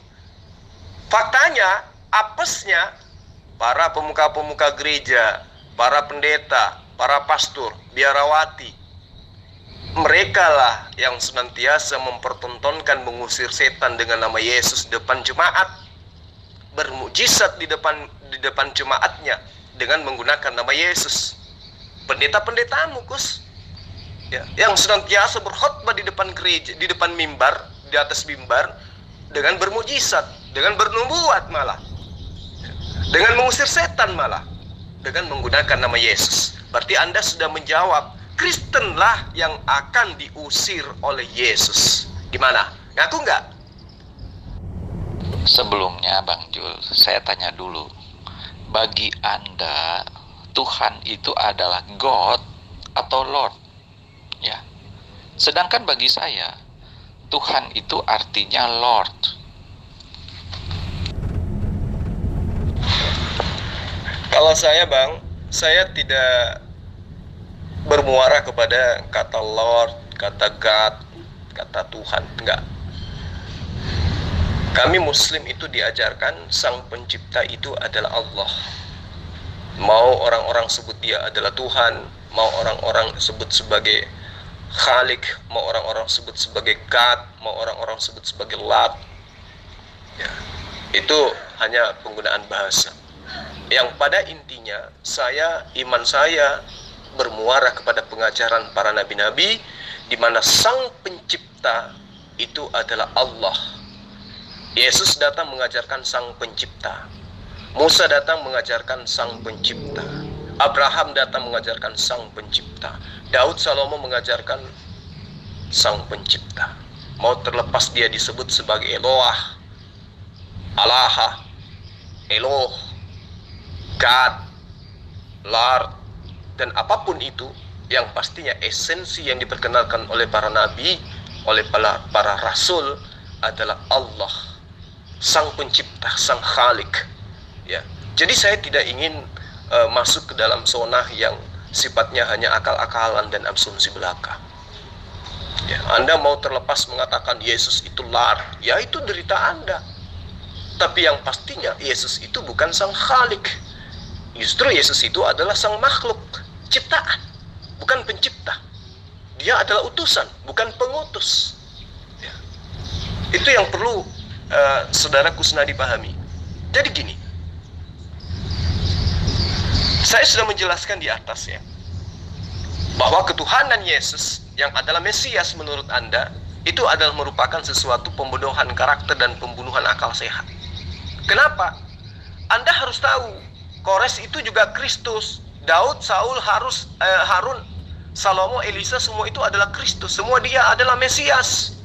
Faktanya, apesnya para pemuka-pemuka gereja, para pendeta, para pastor, biarawati, mereka lah yang senantiasa mempertontonkan mengusir setan dengan nama Yesus di depan jemaat, bermujizat di depan jemaatnya dengan menggunakan nama Yesus. Pendeta-pendetamu, Kus, ya, yang senantiasa berkhotbah di depan gereja, di depan mimbar, di atas mimbar, dengan bermujizat, dengan bernubuat malah, dengan mengusir setan malah, dengan menggunakan nama Yesus. Berarti Anda sudah menjawab, Kristenlah yang akan diusir oleh Yesus. Gimana? Ngaku nggak? Sebelumnya Bang Jul, saya tanya dulu, bagi Anda Tuhan itu adalah God atau Lord? Ya. Sedangkan bagi saya Tuhan itu artinya Lord. Kalau saya, Bang, saya tidak bermuara kepada kata Lord, kata God, kata Tuhan, enggak. Kami Muslim itu diajarkan Sang Pencipta itu adalah Allah. Mau orang-orang sebut dia adalah Tuhan, mau orang-orang sebut sebagai Khalik, mau orang-orang sebut sebagai God, mau orang-orang sebut sebagai Lat. Ya, itu hanya penggunaan bahasa. Yang pada intinya iman saya bermuara kepada pengajaran para nabi-nabi, di mana sang pencipta itu adalah Allah. Yesus datang mengajarkan sang pencipta. Musa datang mengajarkan sang pencipta. Abraham datang mengajarkan sang pencipta. Daud Salomo mengajarkan sang pencipta. Mau terlepas dia disebut sebagai Eloah, Allah, Eloh, God, Lord, dan apapun itu, yang pastinya esensi yang diperkenalkan oleh para nabi, oleh para rasul adalah Allah, sang pencipta, sang khalik. Ya, jadi saya tidak ingin masuk ke dalam zona yang sifatnya hanya akal-akalan dan asumsi belaka. Ya, Anda mau terlepas mengatakan Yesus itu Lord, ya itu derita Anda. Tapi yang pastinya Yesus itu bukan sang khalik. Justru Yesus itu adalah sang makhluk, ciptaan, bukan pencipta. Dia adalah utusan, bukan pengutus. Ya. Itu yang perlu saudara Kusnadi pahami. Jadi gini, saya sudah menjelaskan di atas ya, bahwa ketuhanan Yesus yang adalah Mesias menurut Anda itu adalah merupakan sesuatu pembodohan karakter dan pembunuhan akal sehat. Kenapa? Anda harus tahu, Kores itu juga Kristus. Daud, Saul, Harun, Salomo, Elisa, semua itu adalah Kristus. Semua dia adalah Mesias.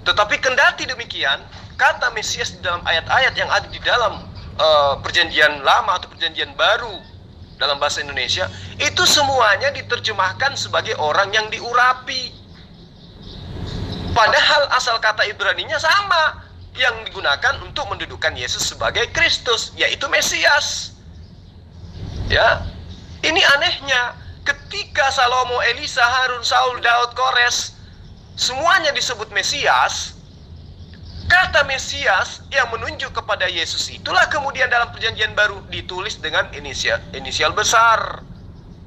Tetapi kendati demikian, kata Mesias di dalam ayat-ayat yang ada di dalam perjanjian lama atau perjanjian baru dalam bahasa Indonesia, itu semuanya diterjemahkan sebagai orang yang diurapi. Padahal asal kata Ibraninya sama, yang digunakan untuk mendudukan Yesus sebagai Kristus, yaitu Mesias. Ya, ini anehnya, ketika Salomo, Elisa, Harun, Saul, Daud, Kores semuanya disebut Mesias, kata Mesias yang menunjuk kepada Yesus itulah kemudian dalam perjanjian baru ditulis dengan inisial besar,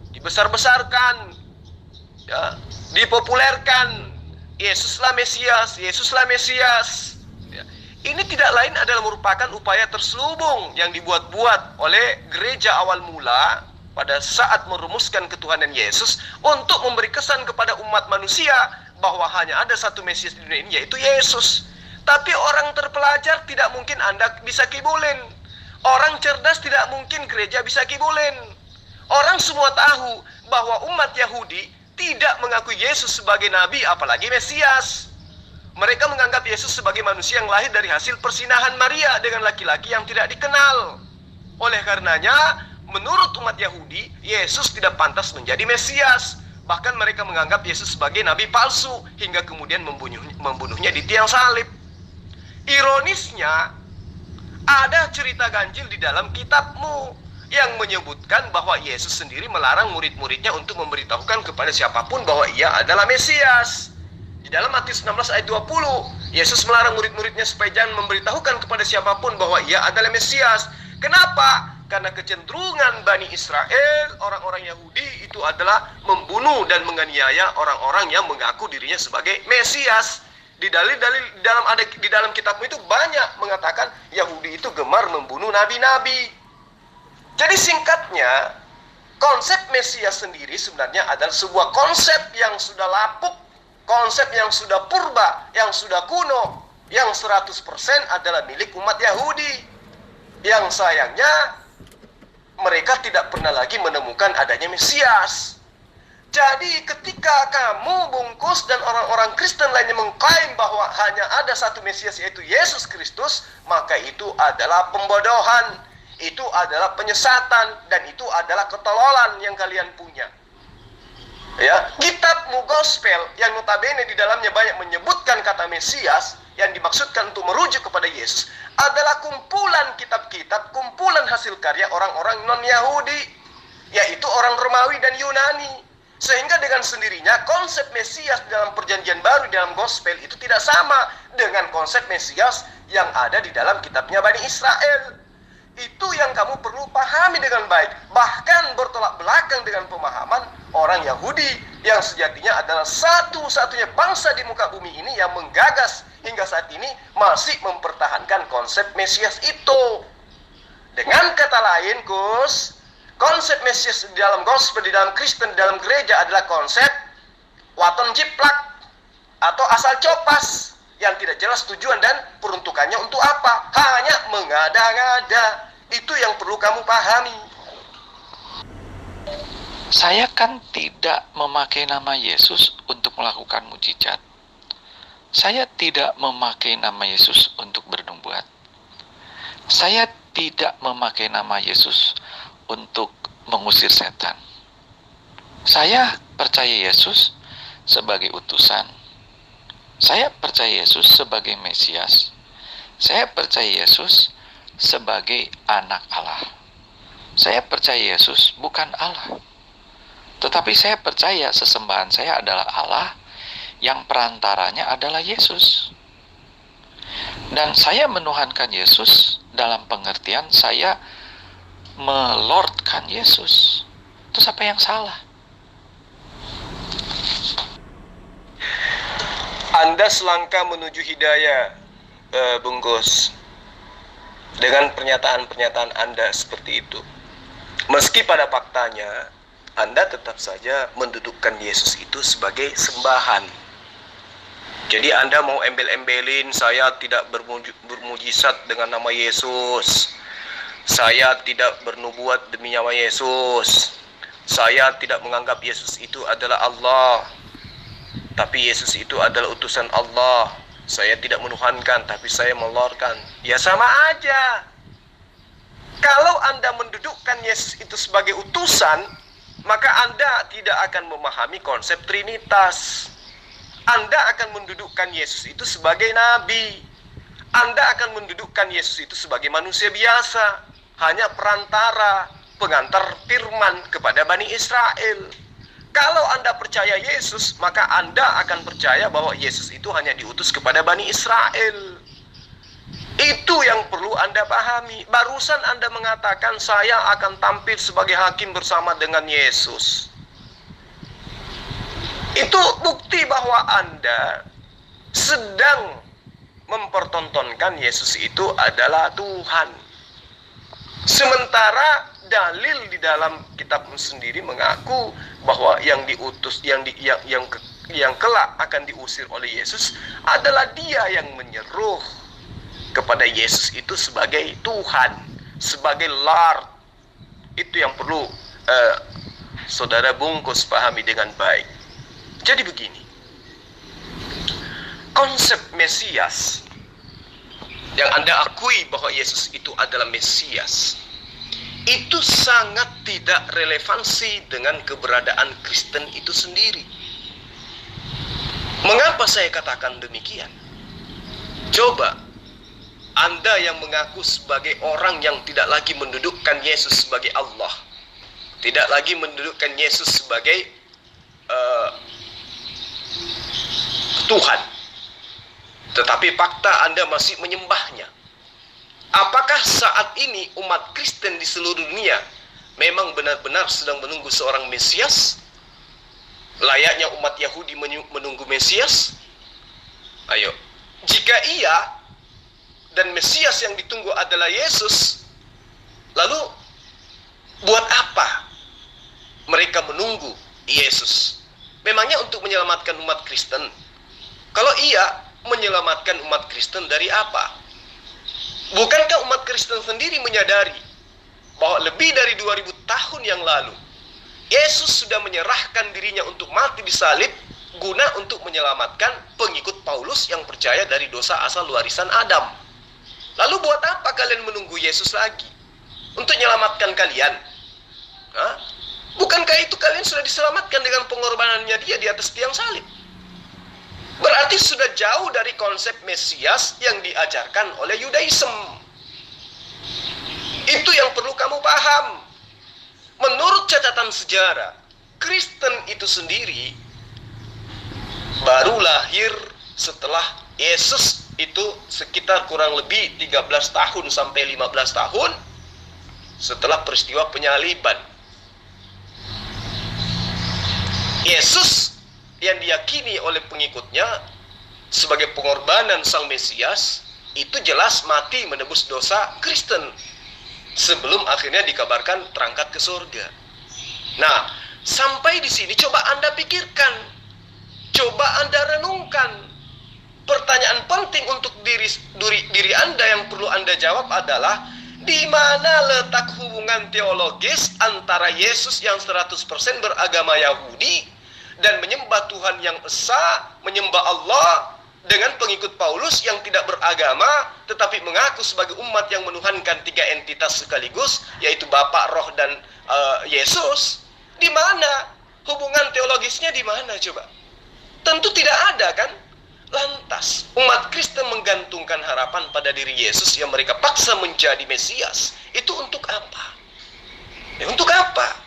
dibesar-besarkan, ya, dipopulerkan. Yesuslah Mesias, Yesuslah Mesias. Ini tidak lain adalah merupakan upaya terselubung yang dibuat-buat oleh gereja awal mula pada saat merumuskan ketuhanan Yesus untuk memberi kesan kepada umat manusia bahwa hanya ada satu Mesias di dunia ini, yaitu Yesus. Tapi orang terpelajar tidak mungkin Anda bisa kibulin. Orang cerdas tidak mungkin gereja bisa kibulin. Orang semua tahu bahwa umat Yahudi tidak mengakui Yesus sebagai nabi, apalagi Mesias. Mereka menganggap Yesus sebagai manusia yang lahir dari hasil persinahan Maria dengan laki-laki yang tidak dikenal. Oleh karenanya, menurut umat Yahudi, Yesus tidak pantas menjadi Mesias. Bahkan mereka menganggap Yesus sebagai nabi palsu, hingga kemudian membunuhnya di tiang salib. Ironisnya, ada cerita ganjil di dalam kitabmu yang menyebutkan bahwa Yesus sendiri melarang murid-muridnya untuk memberitahukan kepada siapapun bahwa ia adalah Mesias. Di dalam Matius 16 ayat 20, Yesus melarang murid-muridnya supaya jangan memberitahukan kepada siapapun bahwa ia adalah Mesias. Kenapa? Karena kecenderungan Bani Israel, orang-orang Yahudi, itu adalah membunuh dan menganiaya orang-orang yang mengaku dirinya sebagai Mesias. Di dalil-dalil di dalam kitabmu itu banyak mengatakan Yahudi itu gemar membunuh nabi-nabi. Jadi singkatnya, konsep Mesias sendiri sebenarnya adalah sebuah konsep yang sudah lapuk, konsep yang sudah purba, yang sudah kuno, yang 100% adalah milik umat Yahudi. Yang sayangnya, mereka tidak pernah lagi menemukan adanya Mesias. Jadi ketika kamu bungkus dan orang-orang Kristen lainnya mengklaim bahwa hanya ada satu Mesias yaitu Yesus Kristus, maka itu adalah pembodohan, itu adalah penyesatan, dan itu adalah ketololan yang kalian punya. Ya, kitabmu gospel yang notabene di dalamnya banyak menyebutkan kata Mesias yang dimaksudkan untuk merujuk kepada Yesus adalah kumpulan kitab-kitab, kumpulan hasil karya orang-orang non-Yahudi, yaitu orang Romawi dan Yunani. Sehingga dengan sendirinya konsep Mesias dalam perjanjian baru dalam gospel itu tidak sama dengan konsep Mesias yang ada di dalam kitabnya Bani Israel. Itu yang kamu perlu pahami dengan baik. Bahkan bertolak belakang dengan pemahaman orang Yahudi yang sejatinya adalah satu-satunya bangsa di muka bumi ini yang menggagas hingga saat ini masih mempertahankan konsep Mesias itu. Dengan kata lain, Gus, konsep Mesias di dalam gospel, di dalam Kristen, di dalam gereja adalah konsep waton jiplak atau asal copas yang tidak jelas tujuan dan peruntukannya untuk apa. Hanya mengada-ngada. Itu yang perlu kamu pahami. Saya kan tidak memakai nama Yesus untuk melakukan mujizat. Saya tidak memakai nama Yesus untuk bernubuat. Saya tidak memakai nama Yesus untuk mengusir setan. Saya percaya Yesus sebagai utusan. Saya percaya Yesus sebagai Mesias. Saya percaya Yesus sebagai anak Allah. Saya percaya Yesus bukan Allah. Tetapi saya percaya sesembahan saya adalah Allah yang perantaranya adalah Yesus. Dan saya menuhankan Yesus dalam pengertian saya melordkan Yesus. Terus apa yang salah? Anda selangkah menuju hidayah, Bungkus, dengan pernyataan-pernyataan Anda seperti itu. Meski pada faktanya Anda tetap saja mendudukkan Yesus itu sebagai sembahan. Jadi Anda mau embel-embelin, saya tidak bermujizat dengan nama Yesus, saya tidak bernubuat demi nama Yesus, saya tidak menganggap Yesus itu adalah Allah, tapi Yesus itu adalah utusan Allah. Saya tidak menuhankan, tapi saya melorkan. Ya sama aja. Kalau Anda mendudukkan Yesus itu sebagai utusan, maka Anda tidak akan memahami konsep Trinitas. Anda akan mendudukkan Yesus itu sebagai nabi. Anda akan mendudukkan Yesus itu sebagai manusia biasa, hanya perantara, pengantar firman kepada Bani Israel. Kalau Anda percaya Yesus, maka Anda akan percaya bahwa Yesus itu hanya diutus kepada Bani Israel. Itu yang perlu Anda pahami. Barusan Anda mengatakan saya akan tampil sebagai hakim bersama dengan Yesus. Itu bukti bahwa Anda sedang mempertontonkan Yesus itu adalah Tuhan. Sementara dalil di dalam kitab sendiri mengaku bahwa yang diutus, yang kelak akan diusir oleh Yesus adalah Dia yang menyeruh kepada Yesus itu sebagai Tuhan, sebagai Lord. Itu yang perlu saudara Bungkus pahami dengan baik. Jadi begini, konsep Mesias yang Anda akui bahwa Yesus itu adalah Mesias, itu sangat tidak relevansi dengan keberadaan Kristen itu sendiri. Mengapa saya katakan demikian? Coba Anda yang mengaku sebagai orang yang tidak lagi mendudukkan Yesus sebagai Allah, tidak lagi mendudukkan Yesus sebagai Tuhan, tetapi fakta Anda masih menyembahnya. Apakah saat ini umat Kristen di seluruh dunia memang benar-benar sedang menunggu seorang Mesias? Layaknya umat Yahudi menunggu Mesias? Ayo, jika iya, dan Mesias yang ditunggu adalah Yesus, lalu buat apa mereka menunggu Yesus? Memangnya untuk menyelamatkan umat Kristen? Kalau iya, menyelamatkan umat Kristen dari apa? Bukankah umat Kristen sendiri menyadari bahwa lebih dari 2000 tahun yang lalu Yesus sudah menyerahkan dirinya untuk mati di salib guna untuk menyelamatkan pengikut Paulus yang percaya dari dosa asal warisan Adam? Lalu buat apa kalian menunggu Yesus lagi untuk menyelamatkan kalian? Hah? Bukankah itu kalian sudah diselamatkan dengan pengorbanannya Dia di atas tiang salib? Berarti sudah jauh dari konsep Mesias yang diajarkan oleh Yudaism. Itu yang perlu kamu paham. Menurut catatan sejarah, Kristen itu sendiri baru lahir setelah Yesus itu sekitar kurang lebih 13 tahun sampai 15 tahun. setelah peristiwa penyaliban. Yesus yang diyakini oleh pengikutnya sebagai pengorbanan Sang Mesias itu jelas mati menebus dosa Kristen sebelum akhirnya dikabarkan terangkat ke surga. Nah, sampai di sini coba Anda pikirkan, coba Anda renungkan. Pertanyaan penting untuk diri Anda yang perlu Anda jawab adalah, di mana letak hubungan teologis antara Yesus yang 100% beragama Yahudi dan menyembah Tuhan yang esa, menyembah Allah, dengan pengikut Paulus yang tidak beragama tetapi mengaku sebagai umat yang menuhankan 3 entitas sekaligus, yaitu Bapa, Roh, dan Yesus. Di mana hubungan teologisnya, di mana coba? Tentu tidak ada, kan? Lantas umat Kristen menggantungkan harapan pada diri Yesus yang mereka paksa menjadi Mesias. Itu untuk apa? Untuk apa?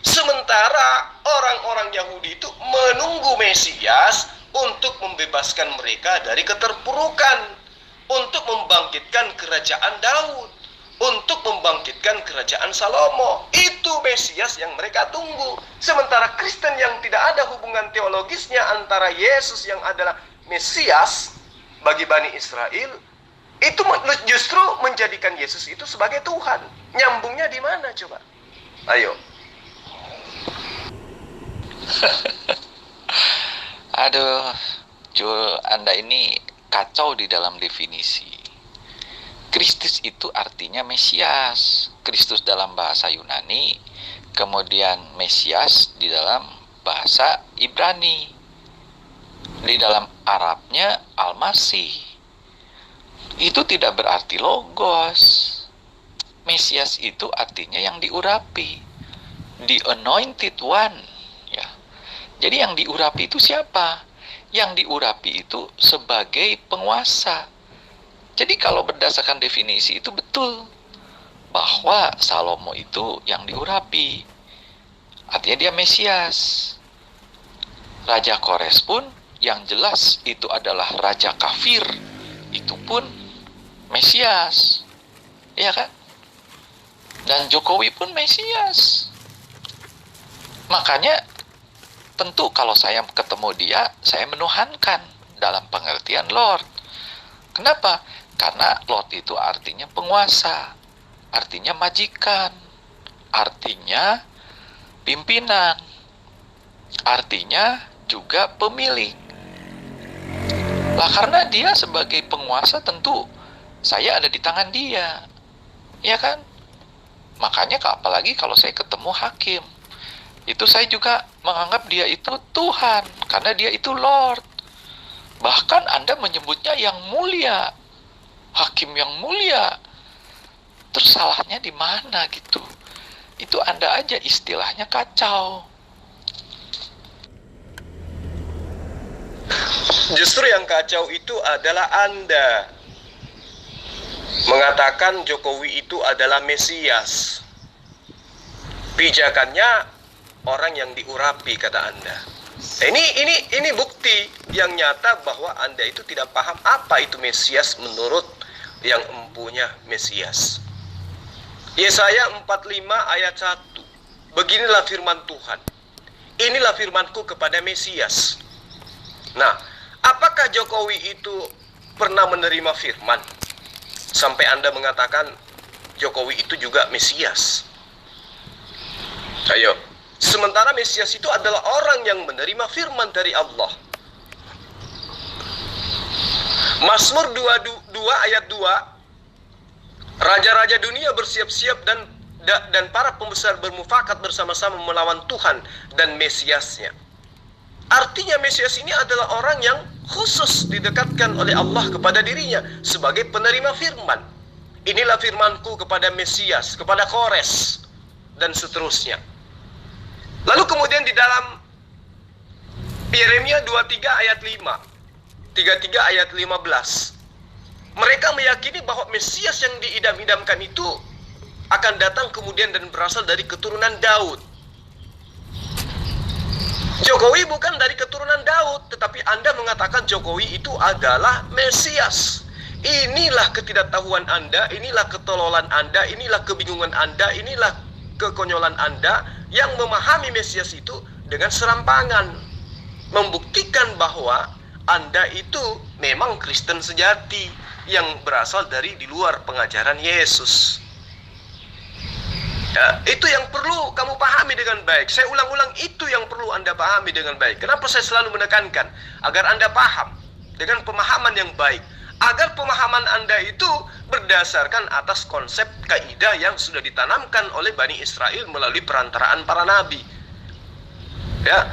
Sementara orang-orang Yahudi itu menunggu Mesias untuk membebaskan mereka dari keterpurukan, untuk membangkitkan kerajaan Daud, untuk membangkitkan kerajaan Salomo. Itu Mesias yang mereka tunggu. Sementara Kristen yang tidak ada hubungan teologisnya antara Yesus yang adalah Mesias bagi Bani Israel, itu justru menjadikan Yesus itu sebagai Tuhan. Nyambungnya di mana coba? Ayo. Aduh, Jul, Anda ini kacau di dalam definisi. Kristus itu artinya Mesias. Kristus dalam bahasa Yunani, kemudian Mesias di dalam bahasa Ibrani. Di dalam Arabnya Al-Masih. Itu tidak berarti logos. Mesias itu artinya yang diurapi, the anointed one. Jadi yang diurapi itu siapa? Yang diurapi itu sebagai penguasa. Jadi kalau berdasarkan definisi itu betul bahwa Salomo itu yang diurapi. Artinya dia Mesias. Raja Kores pun yang jelas itu adalah raja kafir. Itu pun Mesias. Iya kan? Dan Jokowi pun Mesias. Makanya tentu kalau saya ketemu dia, saya menuhankan dalam pengertian Lord. Kenapa? Karena Lord itu artinya penguasa, artinya majikan, artinya pimpinan, artinya juga pemilik. Lah karena dia sebagai penguasa tentu saya ada di tangan dia. Ya kan? Makanya apalagi kalau saya ketemu hakim, itu saya juga menganggap dia itu Tuhan, karena dia itu Lord. Bahkan Anda menyebutnya yang mulia, hakim yang mulia. Terus salahnya di mana gitu? Itu Anda aja istilahnya kacau. Justru yang kacau itu adalah Anda mengatakan Jokowi itu adalah Mesias. Pijakannya orang yang diurapi, kata Anda. Ini bukti yang nyata bahwa Anda itu tidak paham apa itu Mesias menurut yang empunya Mesias. Yesaya 45 ayat 1. Beginilah firman Tuhan. Inilah firmanku kepada Mesias. Nah, apakah Jokowi itu pernah menerima firman sampai Anda mengatakan Jokowi itu juga Mesias? Ayo. Sementara Mesias itu adalah orang yang menerima firman dari Allah. Mazmur 22 ayat 2. Raja-raja dunia bersiap-siap dan para pembesar bermufakat bersama-sama melawan Tuhan dan Mesiasnya. Artinya Mesias ini adalah orang yang khusus didekatkan oleh Allah kepada dirinya sebagai penerima firman. Inilah firmanku kepada Mesias, kepada Kores, dan seterusnya. Lalu kemudian di dalam Yeremia 23 ayat 5, 33 ayat 15, mereka meyakini bahwa Mesias yang diidam-idamkan itu akan datang kemudian dan berasal dari keturunan Daud. Jokowi bukan dari keturunan Daud, tetapi Anda mengatakan Jokowi itu adalah Mesias. Inilah ketidaktahuan Anda, inilah ketololan Anda, inilah kebingungan Anda, inilah kekonyolan Anda yang memahami Mesias itu dengan serampangan, membuktikan bahwa Anda itu memang Kristen sejati yang berasal dari di luar pengajaran Yesus. Ya, itu yang perlu kamu pahami dengan baik. Saya ulang-ulang, itu yang perlu Anda pahami dengan baik. Kenapa saya selalu menekankan agar Anda paham dengan pemahaman yang baik, agar pemahaman Anda itu berdasarkan atas konsep kaidah yang sudah ditanamkan oleh Bani Israel melalui perantaraan para nabi. Ya,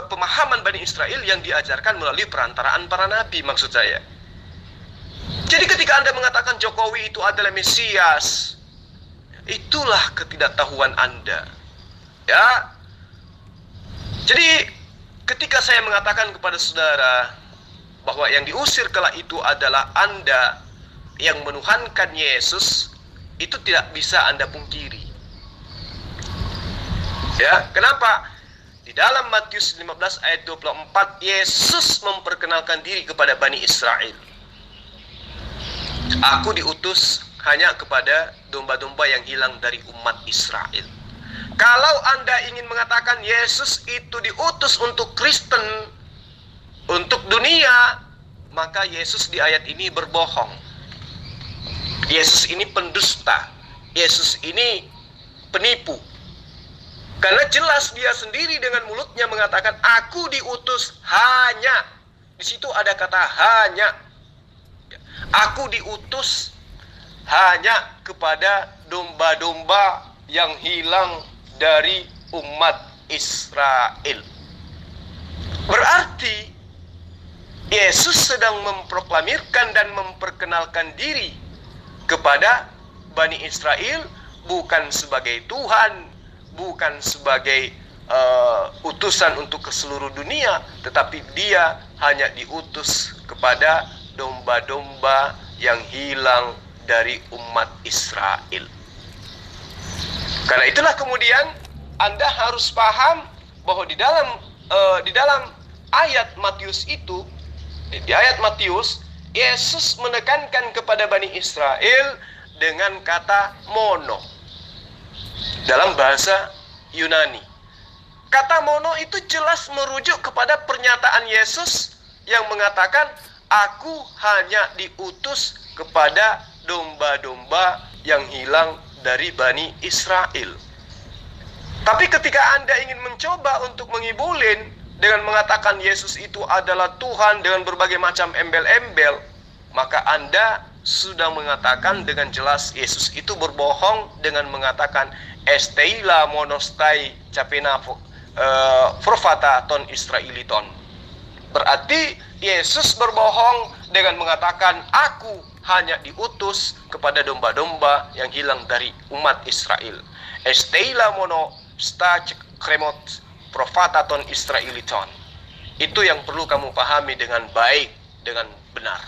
pemahaman Bani Israel yang diajarkan melalui perantaraan para nabi, maksud saya. Jadi ketika Anda mengatakan Jokowi itu adalah Mesias, itulah ketidaktahuan Anda. Ya. Jadi ketika saya mengatakan kepada saudara bahwa yang diusir kala itu adalah Anda yang menuhankan Yesus, itu tidak bisa Anda pungkiri. Ya, kenapa? Di dalam Matius 15 ayat 24, Yesus memperkenalkan diri kepada Bani Israel. Aku diutus hanya kepada domba-domba yang hilang dari umat Israel. Kalau Anda ingin mengatakan Yesus itu diutus untuk Kristen, untuk dunia, maka Yesus di ayat ini berbohong. Yesus ini pendusta. Yesus ini penipu. Karena jelas dia sendiri dengan mulutnya mengatakan, aku diutus hanya. Di situ ada kata hanya. Aku diutus hanya kepada domba-domba yang hilang dari umat Israel. Berarti Yesus sedang memproklamirkan dan memperkenalkan diri kepada Bani Israel bukan sebagai Tuhan, bukan sebagai utusan untuk ke seluruh dunia, tetapi dia hanya diutus kepada domba-domba yang hilang dari umat Israel. Karena itulah kemudian Anda harus paham bahwa di dalam ayat Matius itu, di ayat Matius, Yesus menekankan kepada Bani Israel dengan kata mono dalam bahasa Yunani. Kata mono itu jelas merujuk kepada pernyataan Yesus yang mengatakan, aku hanya diutus kepada domba-domba yang hilang dari Bani Israel. Tapi ketika Anda ingin mencoba untuk mengibulin dengan mengatakan Yesus itu adalah Tuhan dengan berbagai macam embel-embel, maka Anda sudah mengatakan dengan jelas Yesus itu berbohong dengan mengatakan esteila monostai capena profata ton Israeliton. Berarti Yesus berbohong dengan mengatakan aku hanya diutus kepada domba-domba yang hilang dari umat Israel. Esteila mono sta kremot profataton Israeliton. Itu yang perlu kamu pahami dengan baik, dengan benar.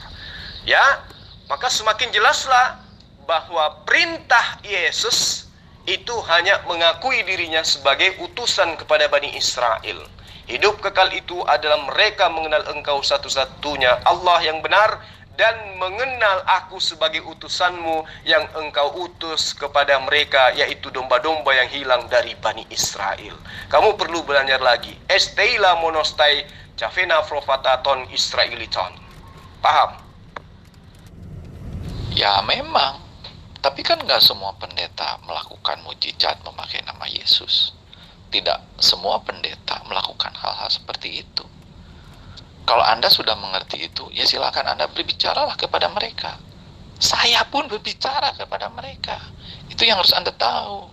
Ya, maka semakin jelaslah bahwa perintah Yesus itu hanya mengakui dirinya sebagai utusan kepada Bani Israel. Hidup kekal itu adalah mereka mengenal Engkau satu-satunya Allah yang benar dan mengenal aku sebagai utusanmu yang engkau utus kepada mereka, yaitu domba-domba yang hilang dari Bani Israel. Kamu perlu belajar lagi. Esteila monostai cafena profataton Israeliton. Paham? Ya memang, tapi kan nggak semua pendeta melakukan mujizat memakai nama Yesus. Tidak semua pendeta melakukan hal-hal seperti itu. Kalau Anda sudah mengerti itu, ya silakan Anda berbicaralah kepada mereka. Saya pun berbicara kepada mereka. Itu yang harus Anda tahu.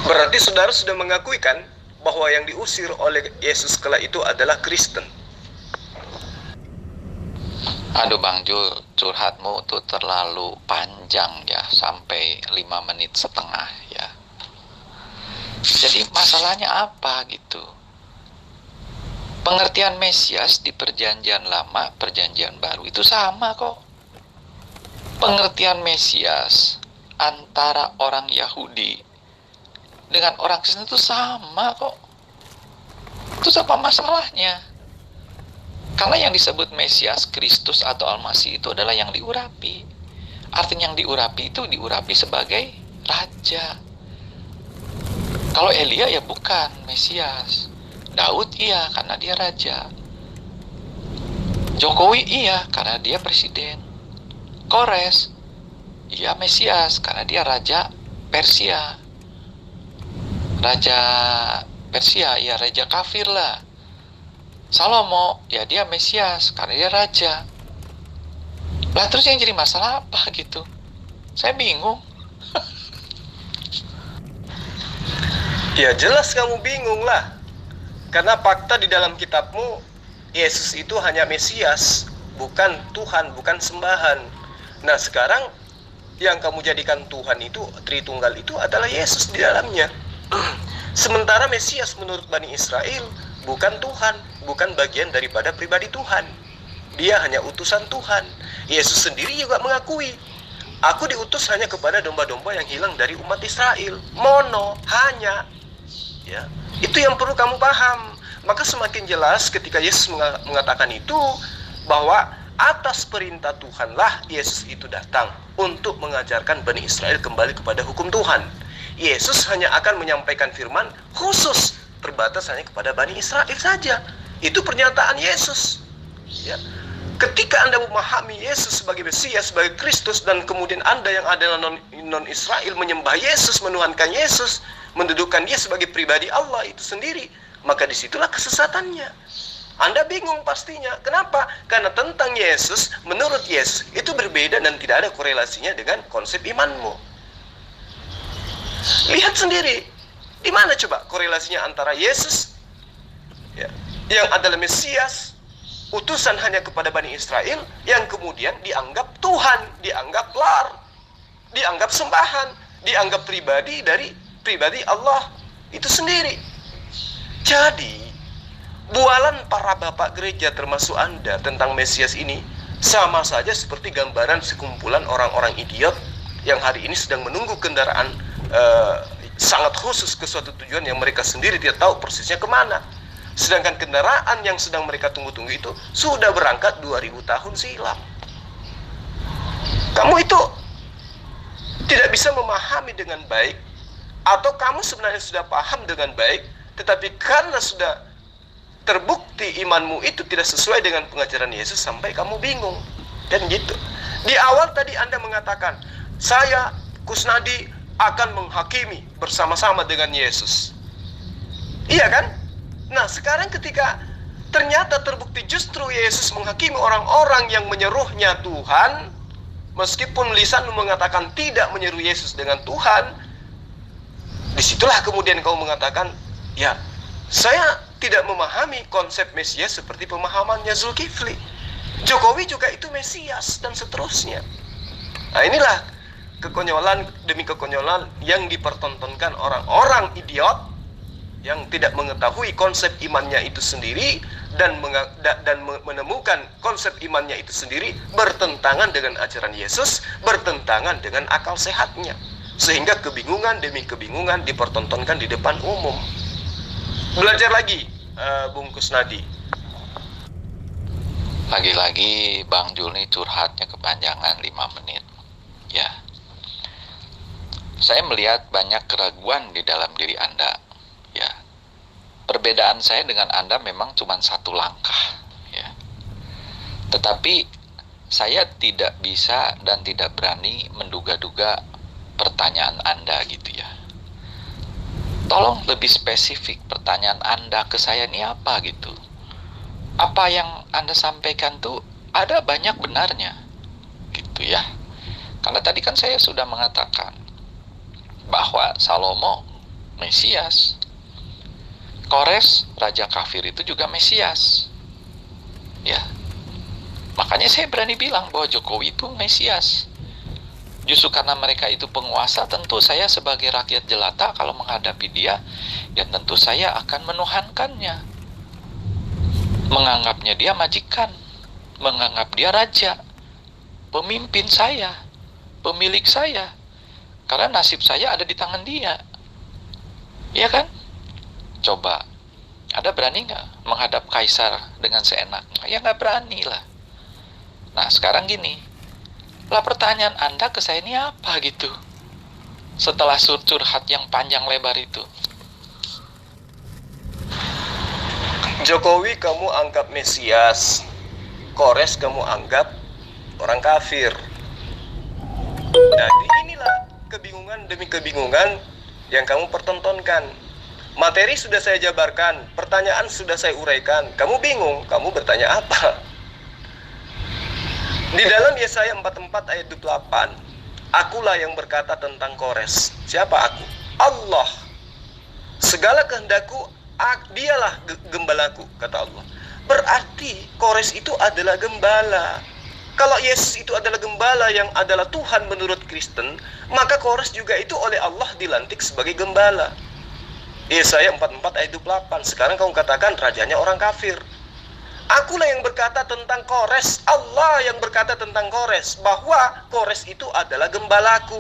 Berarti saudara sudah mengakui kan bahwa yang diusir oleh Yesus kala itu adalah Kristen. Aduh Bang Jul, curhatmu tuh terlalu panjang ya, sampai 5 menit setengah ya. Jadi masalahnya apa gitu? Pengertian Mesias di perjanjian lama, perjanjian baru itu sama kok. Pengertian Mesias antara orang Yahudi dengan orang Kristen itu sama kok. Itu apa masalahnya? Karena yang disebut Mesias, Kristus atau Al-Masih itu adalah yang diurapi. Artinya yang diurapi itu diurapi sebagai raja. Kalau Elia ya bukan Mesias. Daud iya karena dia raja. Jokowi iya karena dia presiden. Kores iya Mesias karena dia raja Persia. Raja Persia ya raja kafir lah. Salomo ya dia Mesias karena dia raja. Lah terus yang jadi masalah apa gitu? Saya bingung. Ya jelas kamu bingung lah. Karena fakta di dalam kitabmu, Yesus itu hanya Mesias, bukan Tuhan, bukan sembahan. Nah sekarang yang kamu jadikan Tuhan itu, Tritunggal itu adalah Yesus di dalamnya. Sementara Mesias menurut Bani Israel bukan Tuhan, bukan bagian daripada pribadi Tuhan. Dia hanya utusan Tuhan. Yesus sendiri juga mengakui, aku diutus hanya kepada domba-domba yang hilang dari umat Israel. Mono, hanya. Ya, itu yang perlu kamu paham. Maka semakin jelas ketika Yesus mengatakan itu, bahwa atas perintah Tuhanlah Yesus itu datang untuk mengajarkan Bani Israel kembali kepada hukum Tuhan. Yesus hanya akan menyampaikan firman khusus terbatas hanya kepada Bani Israel saja. Itu pernyataan Yesus. Ya. Ketika Anda memahami Yesus sebagai Mesias, sebagai Kristus, dan kemudian Anda yang adalah non-Israel menyembah Yesus, menuhankan Yesus, mendudukkan dia sebagai pribadi Allah itu sendiri, maka disitulah kesesatannya. Anda bingung pastinya. Kenapa? Karena tentang Yesus, menurut Yesus, itu berbeda dan tidak ada korelasinya dengan konsep imanmu. Lihat sendiri, di mana coba korelasinya antara Yesus ya, yang adalah Mesias, utusan hanya kepada Bani Israel, yang kemudian dianggap Tuhan, dianggap lar, dianggap sembahan, dianggap pribadi dari pribadi Allah itu sendiri. Jadi bualan para bapak gereja termasuk Anda tentang Mesias ini sama saja seperti gambaran sekumpulan orang-orang idiot yang hari ini sedang menunggu kendaraan sangat khusus ke suatu tujuan yang mereka sendiri tidak tahu persisnya kemana. Sedangkan kendaraan yang sedang mereka tunggu-tunggu itu sudah berangkat 2000 tahun silam. Kamu itu tidak bisa memahami dengan baik, atau kamu sebenarnya sudah paham dengan baik, tetapi karena sudah terbukti imanmu itu tidak sesuai dengan pengajaran Yesus sampai kamu bingung. Dan gitu. Di awal tadi Anda mengatakan, saya Kusnadi akan menghakimi bersama-sama dengan Yesus. Iya kan? Nah sekarang ketika ternyata terbukti justru Yesus menghakimi orang-orang yang menyeruhnya Tuhan, meskipun lisanmu mengatakan tidak menyeru Yesus dengan Tuhan, disitulah kemudian kau mengatakan, ya saya tidak memahami konsep Mesias seperti pemahamannya Zulkifli. Jokowi juga itu Mesias dan seterusnya. Nah inilah kekonyolan demi kekonyolan yang dipertontonkan orang-orang idiot yang tidak mengetahui konsep imannya itu sendiri dan menemukan konsep imannya itu sendiri bertentangan dengan ajaran Yesus, bertentangan dengan akal sehatnya, sehingga kebingungan demi kebingungan dipertontonkan di depan umum. Belajar lagi, Bung Kusnadi. Lagi-lagi Bang Jul nih curhatnya kepanjangan 5 menit. Ya, saya melihat banyak keraguan di dalam diri Anda. Ya, perbedaan saya dengan Anda memang cuma satu langkah. Ya, tetapi saya tidak bisa dan tidak berani menduga-duga pertanyaan Anda gitu ya. Tolong lebih spesifik pertanyaan Anda ke saya ini apa gitu. Apa yang Anda sampaikan tuh ada banyak benarnya gitu ya. Karena tadi kan saya sudah mengatakan bahwa Salomo Mesias, Kores raja kafir itu juga Mesias. Ya. Makanya saya berani bilang bahwa Jokowi itu Mesias. Justru karena mereka itu penguasa, tentu saya sebagai rakyat jelata kalau menghadapi dia, ya tentu saya akan menuhankannya. Menganggapnya dia majikan, menganggap dia raja, pemimpin saya, pemilik saya. Karena nasib saya ada di tangan dia. Iya kan? Coba Anda berani nggak menghadap kaisar dengan seenaknya? Ya nggak berani lah. Nah sekarang gini, lah pertanyaan Anda ke saya ini apa gitu? Setelah curhat yang panjang lebar itu. Jokowi kamu anggap Mesias, Kores kamu anggap orang kafir. Jadi inilah kebingungan demi kebingungan yang kamu pertontonkan. Materi sudah saya jabarkan, pertanyaan sudah saya uraikan. Kamu bingung, kamu bertanya apa? Di dalam Yesaya 44 ayat 28, akulah yang berkata tentang Kores. Siapa aku? Allah. Segala kehendakku, dialah gembalaku, kata Allah. Berarti Kores itu adalah gembala. Kalau Yesus itu adalah gembala yang adalah Tuhan menurut Kristen, maka Kores juga itu oleh Allah dilantik sebagai gembala. Yesaya 44 ayat 28. Sekarang kamu katakan rajanya orang kafir. Akulah yang berkata tentang Kores. Allah yang berkata tentang Kores, bahwa Kores itu adalah gembalaku.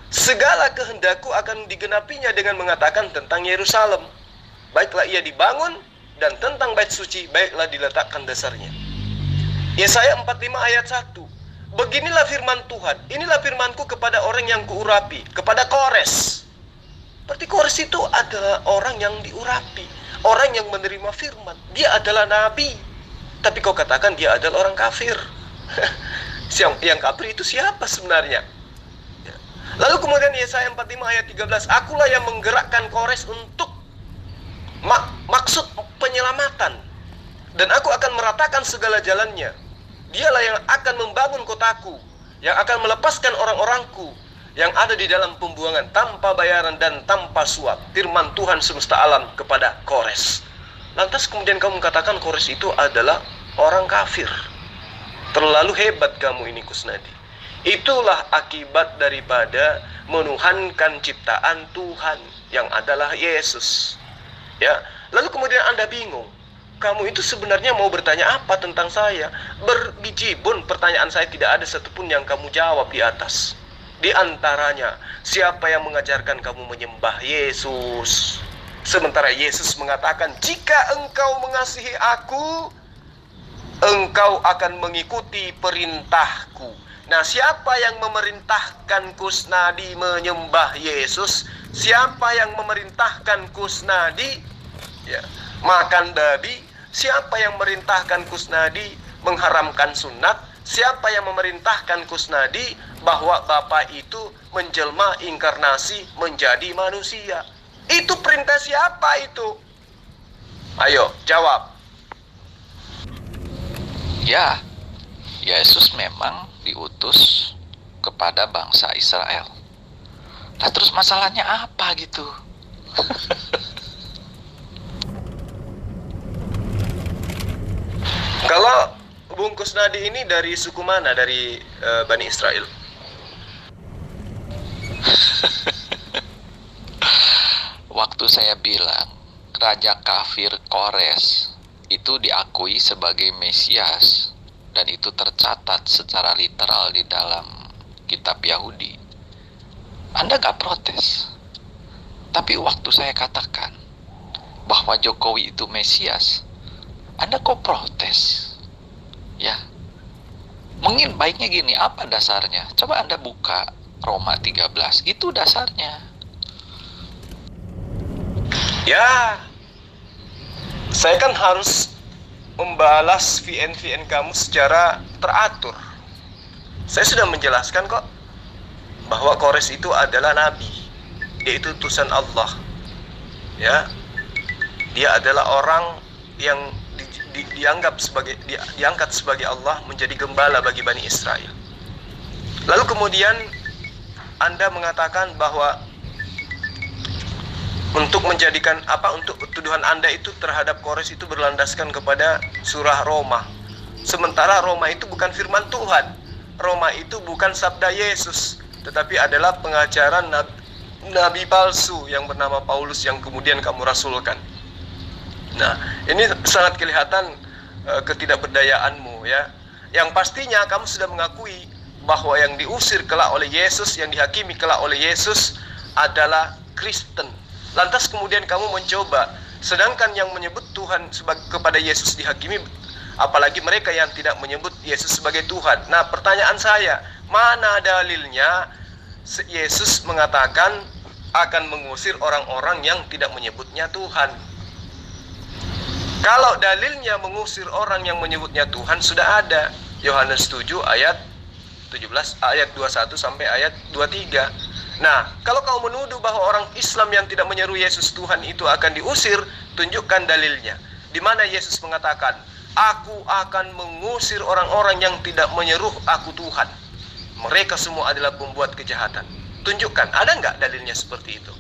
Segala kehendakku akan digenapinya dengan mengatakan tentang Yerusalem. Baiklah ia dibangun, dan tentang bait suci, baiklah diletakkan dasarnya. Yesaya 45 ayat 1. Beginilah firman Tuhan. Inilah firmanku kepada orang yang kuurapi, kepada Kores. Berarti Kores itu adalah orang yang diurapi, orang yang menerima firman. Dia adalah nabi, tapi kau katakan dia adalah orang kafir. Yang kafir itu siapa sebenarnya? Lalu kemudian Yesaya 45 ayat 13, akulah yang menggerakkan Kores untuk maksud penyelamatan, dan aku akan meratakan segala jalannya. Dialah yang akan membangun kotaku, yang akan melepaskan orang-orangku yang ada di dalam pembuangan tanpa bayaran dan tanpa suap. Firman Tuhan semesta alam kepada Kores. Lantas kemudian kamu katakan Kores itu adalah orang kafir. Terlalu hebat kamu ini, Kusnadi. Itulah akibat daripada menuhankan ciptaan Tuhan yang adalah Yesus. Ya, lalu kemudian Anda bingung. Kamu itu sebenarnya mau bertanya apa tentang saya? Bergijibun pertanyaan saya tidak ada satupun yang kamu jawab di atas. Di antaranya, siapa yang mengajarkan kamu menyembah Yesus? Sementara Yesus mengatakan, jika engkau mengasihi aku, engkau akan mengikuti perintahku. Nah, siapa yang memerintahkan Kusnadi menyembah Yesus? Siapa yang memerintahkan Kusnadi makan babi? Siapa yang memerintahkan Kusnadi mengharamkan sunat? Siapa yang memerintahkan Kusnadi bahwa Bapa itu menjelma inkarnasi menjadi manusia? Itu perintah siapa itu? Ayo, jawab. Ya, Yesus memang diutus kepada bangsa Israel. Nah terus masalahnya apa gitu? Kalau Bung Kusnadi ini dari suku mana? Dari Bani Israel? Waktu saya bilang Raja Kafir Kores itu diakui sebagai Mesias, dan itu tercatat secara literal di dalam kitab Yahudi, Anda gak protes. Tapi waktu saya katakan bahwa Jokowi itu Mesias, Anda kok protes? Ya, mungkin baiknya gini, apa dasarnya? Coba Anda buka Roma 13, itu dasarnya. Ya, saya kan harus membalas VN kamu secara teratur. Saya sudah menjelaskan kok bahwa Kores itu adalah nabi, yaitu utusan Allah. Ya, dia adalah orang yang diangkat sebagai Allah, menjadi gembala bagi Bani Israel. Lalu kemudian Anda mengatakan bahwa untuk tuduhan Anda itu terhadap Kores itu berlandaskan kepada surah Roma. Sementara Roma itu bukan firman Tuhan. Roma itu bukan sabda Yesus, tetapi adalah pengajaran nabi palsu yang bernama Paulus yang kemudian kamu rasulkan. Nah, ini sangat kelihatan ketidakberdayaanmu, ya. Yang pastinya kamu sudah mengakui bahwa yang diusir kelak oleh Yesus, yang dihakimi kelak oleh Yesus adalah Kristen. Lantas kemudian kamu mencoba Sedangkan yang menyebut Tuhan kepada Yesus dihakimi, apalagi mereka yang tidak menyebut Yesus sebagai Tuhan. Nah, pertanyaan saya, mana dalilnya Yesus mengatakan akan mengusir orang-orang yang tidak menyebutnya Tuhan? Kalau dalilnya mengusir orang yang menyebutnya Tuhan sudah ada. Yohanes 7 ayat 17, ayat 21 sampai ayat 23. Nah, kalau kau menuduh bahwa orang Islam yang tidak menyeru Yesus Tuhan itu akan diusir, tunjukkan dalilnya. Di mana Yesus mengatakan, aku akan mengusir orang-orang yang tidak menyeru aku Tuhan. Mereka semua adalah pembuat kejahatan. Tunjukkan, ada nggak dalilnya seperti itu?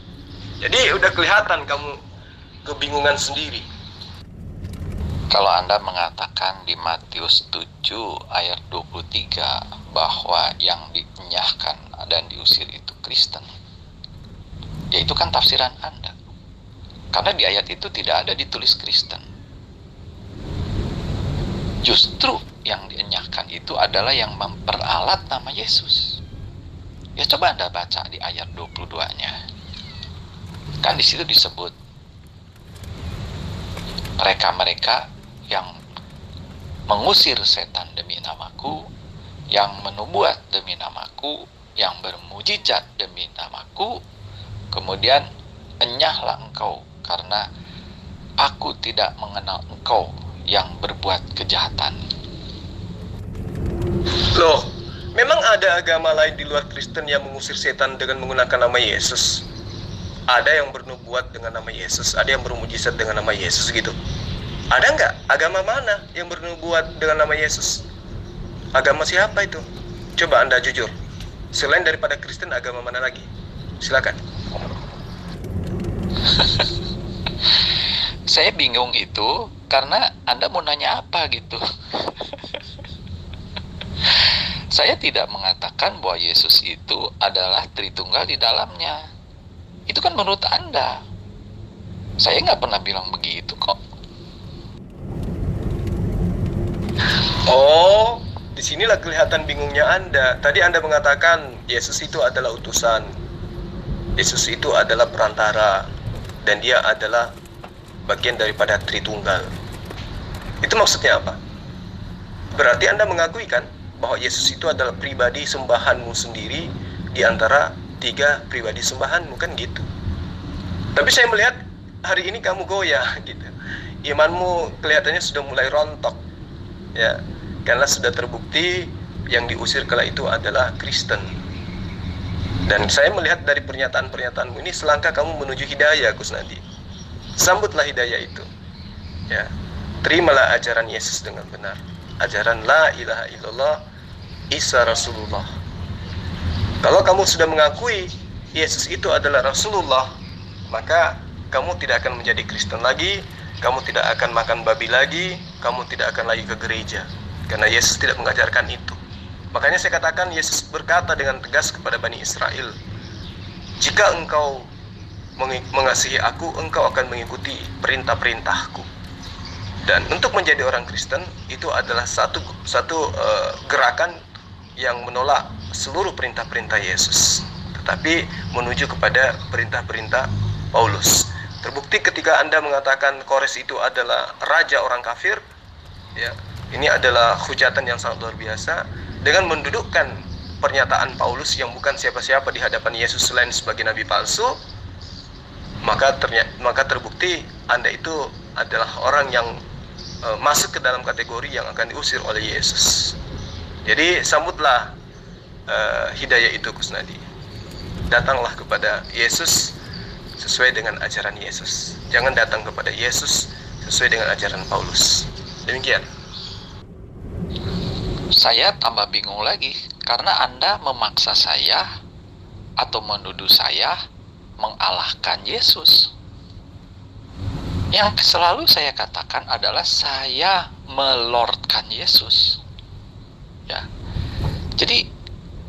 Jadi udah kelihatan kamu kebingungan sendiri. Kalau Anda mengatakan di Matius 7 ayat 23 bahwa yang dinyahkan dan diusir itu Kristen, ya itu kan tafsiran Anda. Karena di ayat itu tidak ada ditulis Kristen. Justru yang dienyahkan itu adalah yang memperalat nama Yesus. Ya coba Anda baca di ayat 22-nya. Kan di situ disebut mereka-mereka yang mengusir setan demi namaku, yang menubuat demi namaku, yang bermujizat demi namaku, kemudian enyahlah engkau, karena aku tidak mengenal engkau yang berbuat kejahatan. Loh, memang ada agama lain di luar Kristen yang mengusir setan dengan menggunakan nama Yesus? Ada yang bernubuat dengan nama Yesus, ada yang bermujizat dengan nama Yesus gitu. Ada nggak? Agama mana yang bernubuat dengan nama Yesus? Agama siapa itu? Coba Anda jujur. Selain daripada Kristen, agama mana lagi? Silakan. Saya bingung itu karena Anda mau nanya apa gitu. Saya tidak mengatakan bahwa Yesus itu adalah Tritunggal di dalamnya. Itu kan menurut Anda. Saya nggak pernah bilang begitu kok. Oh, disinilah kelihatan bingungnya Anda. Tadi Anda mengatakan Yesus itu adalah utusan. Yesus itu adalah perantara. Dan dia adalah bagian daripada Tritunggal. Itu maksudnya apa? Berarti Anda mengakui kan bahwa Yesus itu adalah pribadi sembahanmu sendiri di antara 3 pribadi sembahanmu, kan gitu. Tapi saya melihat hari ini kamu goyah gitu. Imanmu kelihatannya sudah mulai rontok. Ya, karena sudah terbukti yang diusir kala itu adalah Kristen. Dan saya melihat dari pernyataan-pernyataanmu ini selangkah kamu menuju hidayah, Kusnadi. Sambutlah hidayah itu. Ya, terimalah ajaran Yesus dengan benar. Ajaran la ilaha illallah, Isa Rasulullah. Kalau kamu sudah mengakui Yesus itu adalah Rasulullah, maka kamu tidak akan menjadi Kristen lagi, kamu tidak akan makan babi lagi, kamu tidak akan lagi ke gereja. Karena Yesus tidak mengajarkan itu. Makanya saya katakan Yesus berkata dengan tegas kepada Bani Israel, jika engkau mengasihi aku, engkau akan mengikuti perintah-perintahku. Dan untuk menjadi orang Kristen itu adalah satu gerakan yang menolak seluruh perintah-perintah Yesus, tetapi menuju kepada perintah-perintah Paulus. Terbukti ketika Anda mengatakan Kores itu adalah raja orang kafir, ya, ini adalah hujatan yang sangat luar biasa dengan mendudukkan pernyataan Paulus yang bukan siapa-siapa di hadapan Yesus selain sebagai nabi palsu. Maka terbukti Anda itu adalah orang yang masuk ke dalam kategori yang akan diusir oleh Yesus. Jadi sambutlah hidayah itu, Kusnadi. Datanglah kepada Yesus sesuai dengan ajaran Yesus. Jangan datang kepada Yesus sesuai dengan ajaran Paulus. Demikian. Saya tambah bingung lagi karena Anda memaksa saya atau menuduh saya mengalahkan Yesus. Yang selalu saya katakan adalah saya melordkan Yesus. Ya. Jadi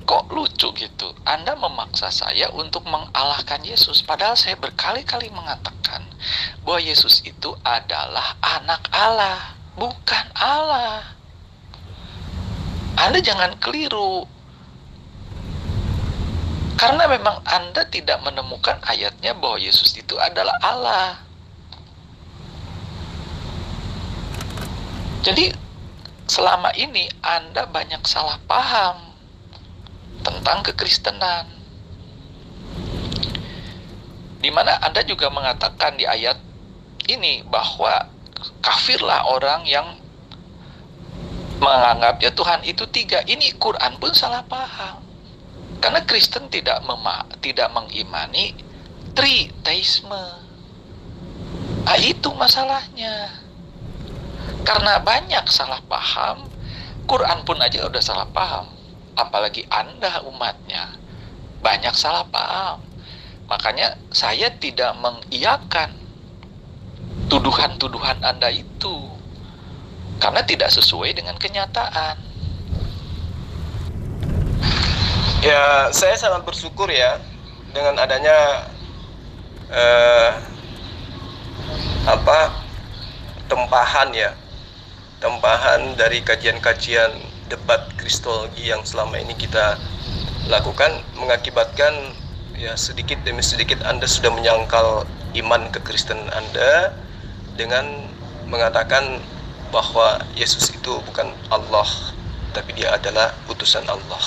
kok lucu gitu. Anda memaksa saya untuk mengalahkan Yesus, padahal saya berkali-kali mengatakan bahwa Yesus itu adalah anak Allah, bukan Allah. Anda jangan keliru. Karena memang Anda tidak menemukan ayatnya bahwa Yesus itu adalah Allah. Jadi selama ini Anda banyak salah paham tentang kekristenan, di mana Anda juga mengatakan di ayat ini bahwa kafirlah orang yang menganggap ya Tuhan itu tiga. Ini Quran pun salah paham, karena Kristen tidak mengimani triteisme. Itu masalahnya. Karena banyak salah paham, Quran pun aja udah salah paham, apalagi Anda umatnya banyak salah paham. Makanya saya tidak mengiyakan tuduhan-tuduhan Anda itu, karena tidak sesuai dengan kenyataan. Ya, saya sangat bersyukur ya dengan adanya tempahan dari kajian-kajian debat kristologi yang selama ini kita lakukan, mengakibatkan ya sedikit demi sedikit Anda sudah menyangkal iman kekristenan Anda dengan mengatakan bahwa Yesus itu bukan Allah, tapi dia adalah utusan Allah.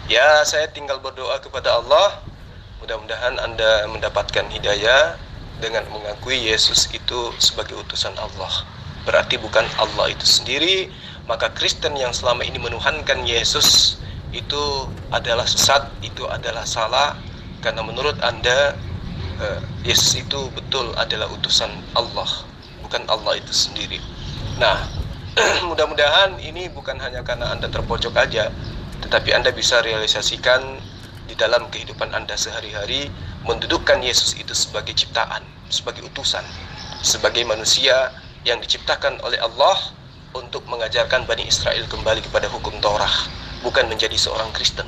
Ya, saya tinggal berdoa kepada Allah, mudah-mudahan Anda mendapatkan hidayah dengan mengakui Yesus itu sebagai utusan Allah. Berarti bukan Allah itu sendiri. Maka Kristen yang selama ini menuhankan Yesus itu adalah sesat, itu adalah salah, karena menurut Anda Yesus itu betul adalah utusan Allah, bukan Allah itu sendiri. Nah, mudah-mudahan ini bukan hanya karena Anda terpojok aja, tetapi Anda bisa realisasikan di dalam kehidupan Anda sehari-hari, mendudukkan Yesus itu sebagai ciptaan, sebagai utusan, sebagai manusia yang diciptakan oleh Allah untuk mengajarkan Bani Israel kembali kepada hukum Taurat, bukan menjadi seorang Kristen.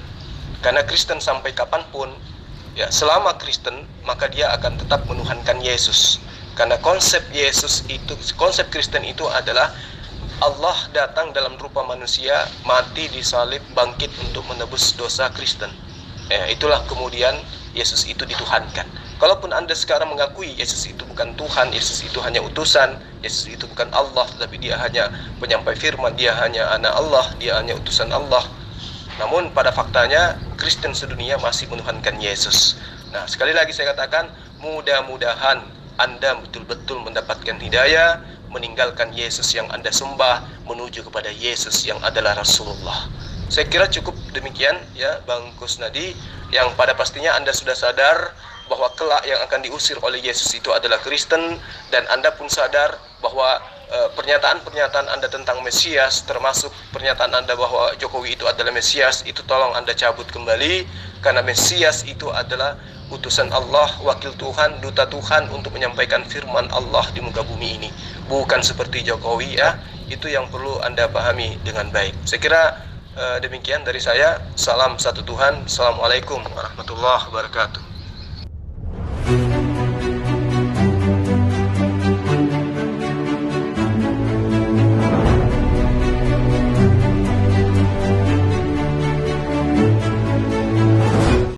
Karena Kristen sampai kapanpun, ya selama Kristen, maka dia akan tetap menuhankan Yesus. Karena konsep Yesus itu, konsep Kristen itu adalah Allah datang dalam rupa manusia, mati di salib, bangkit untuk menebus dosa Kristen. Itulah kemudian Yesus itu dituhankan. Kalaupun Anda sekarang mengakui Yesus itu bukan Tuhan, Yesus itu hanya utusan, Yesus itu bukan Allah, tetapi dia hanya penyampai firman, dia hanya anak Allah, dia hanya utusan Allah. Namun pada faktanya Kristen sedunia masih menuhankan Yesus. Nah, sekali lagi saya katakan, mudah-mudahan Anda betul-betul mendapatkan hidayah, meninggalkan Yesus yang Anda sembah, menuju kepada Yesus yang adalah Rasulullah. Saya kira cukup demikian ya Bang Kusnadi, yang pada pastinya Anda sudah sadar bahwa kelak yang akan diusir oleh Yesus itu adalah Kristen, dan Anda pun sadar bahwa pernyataan-pernyataan Anda tentang Mesias, termasuk pernyataan Anda bahwa Jokowi itu adalah Mesias, itu tolong Anda cabut kembali, karena Mesias itu adalah utusan Allah, wakil Tuhan, duta Tuhan untuk menyampaikan firman Allah di muka bumi ini, bukan seperti Jokowi ya. Itu yang perlu Anda pahami dengan baik. Saya kira demikian dari saya. Salam satu Tuhan. Assalamualaikum warahmatullahi wabarakatuh.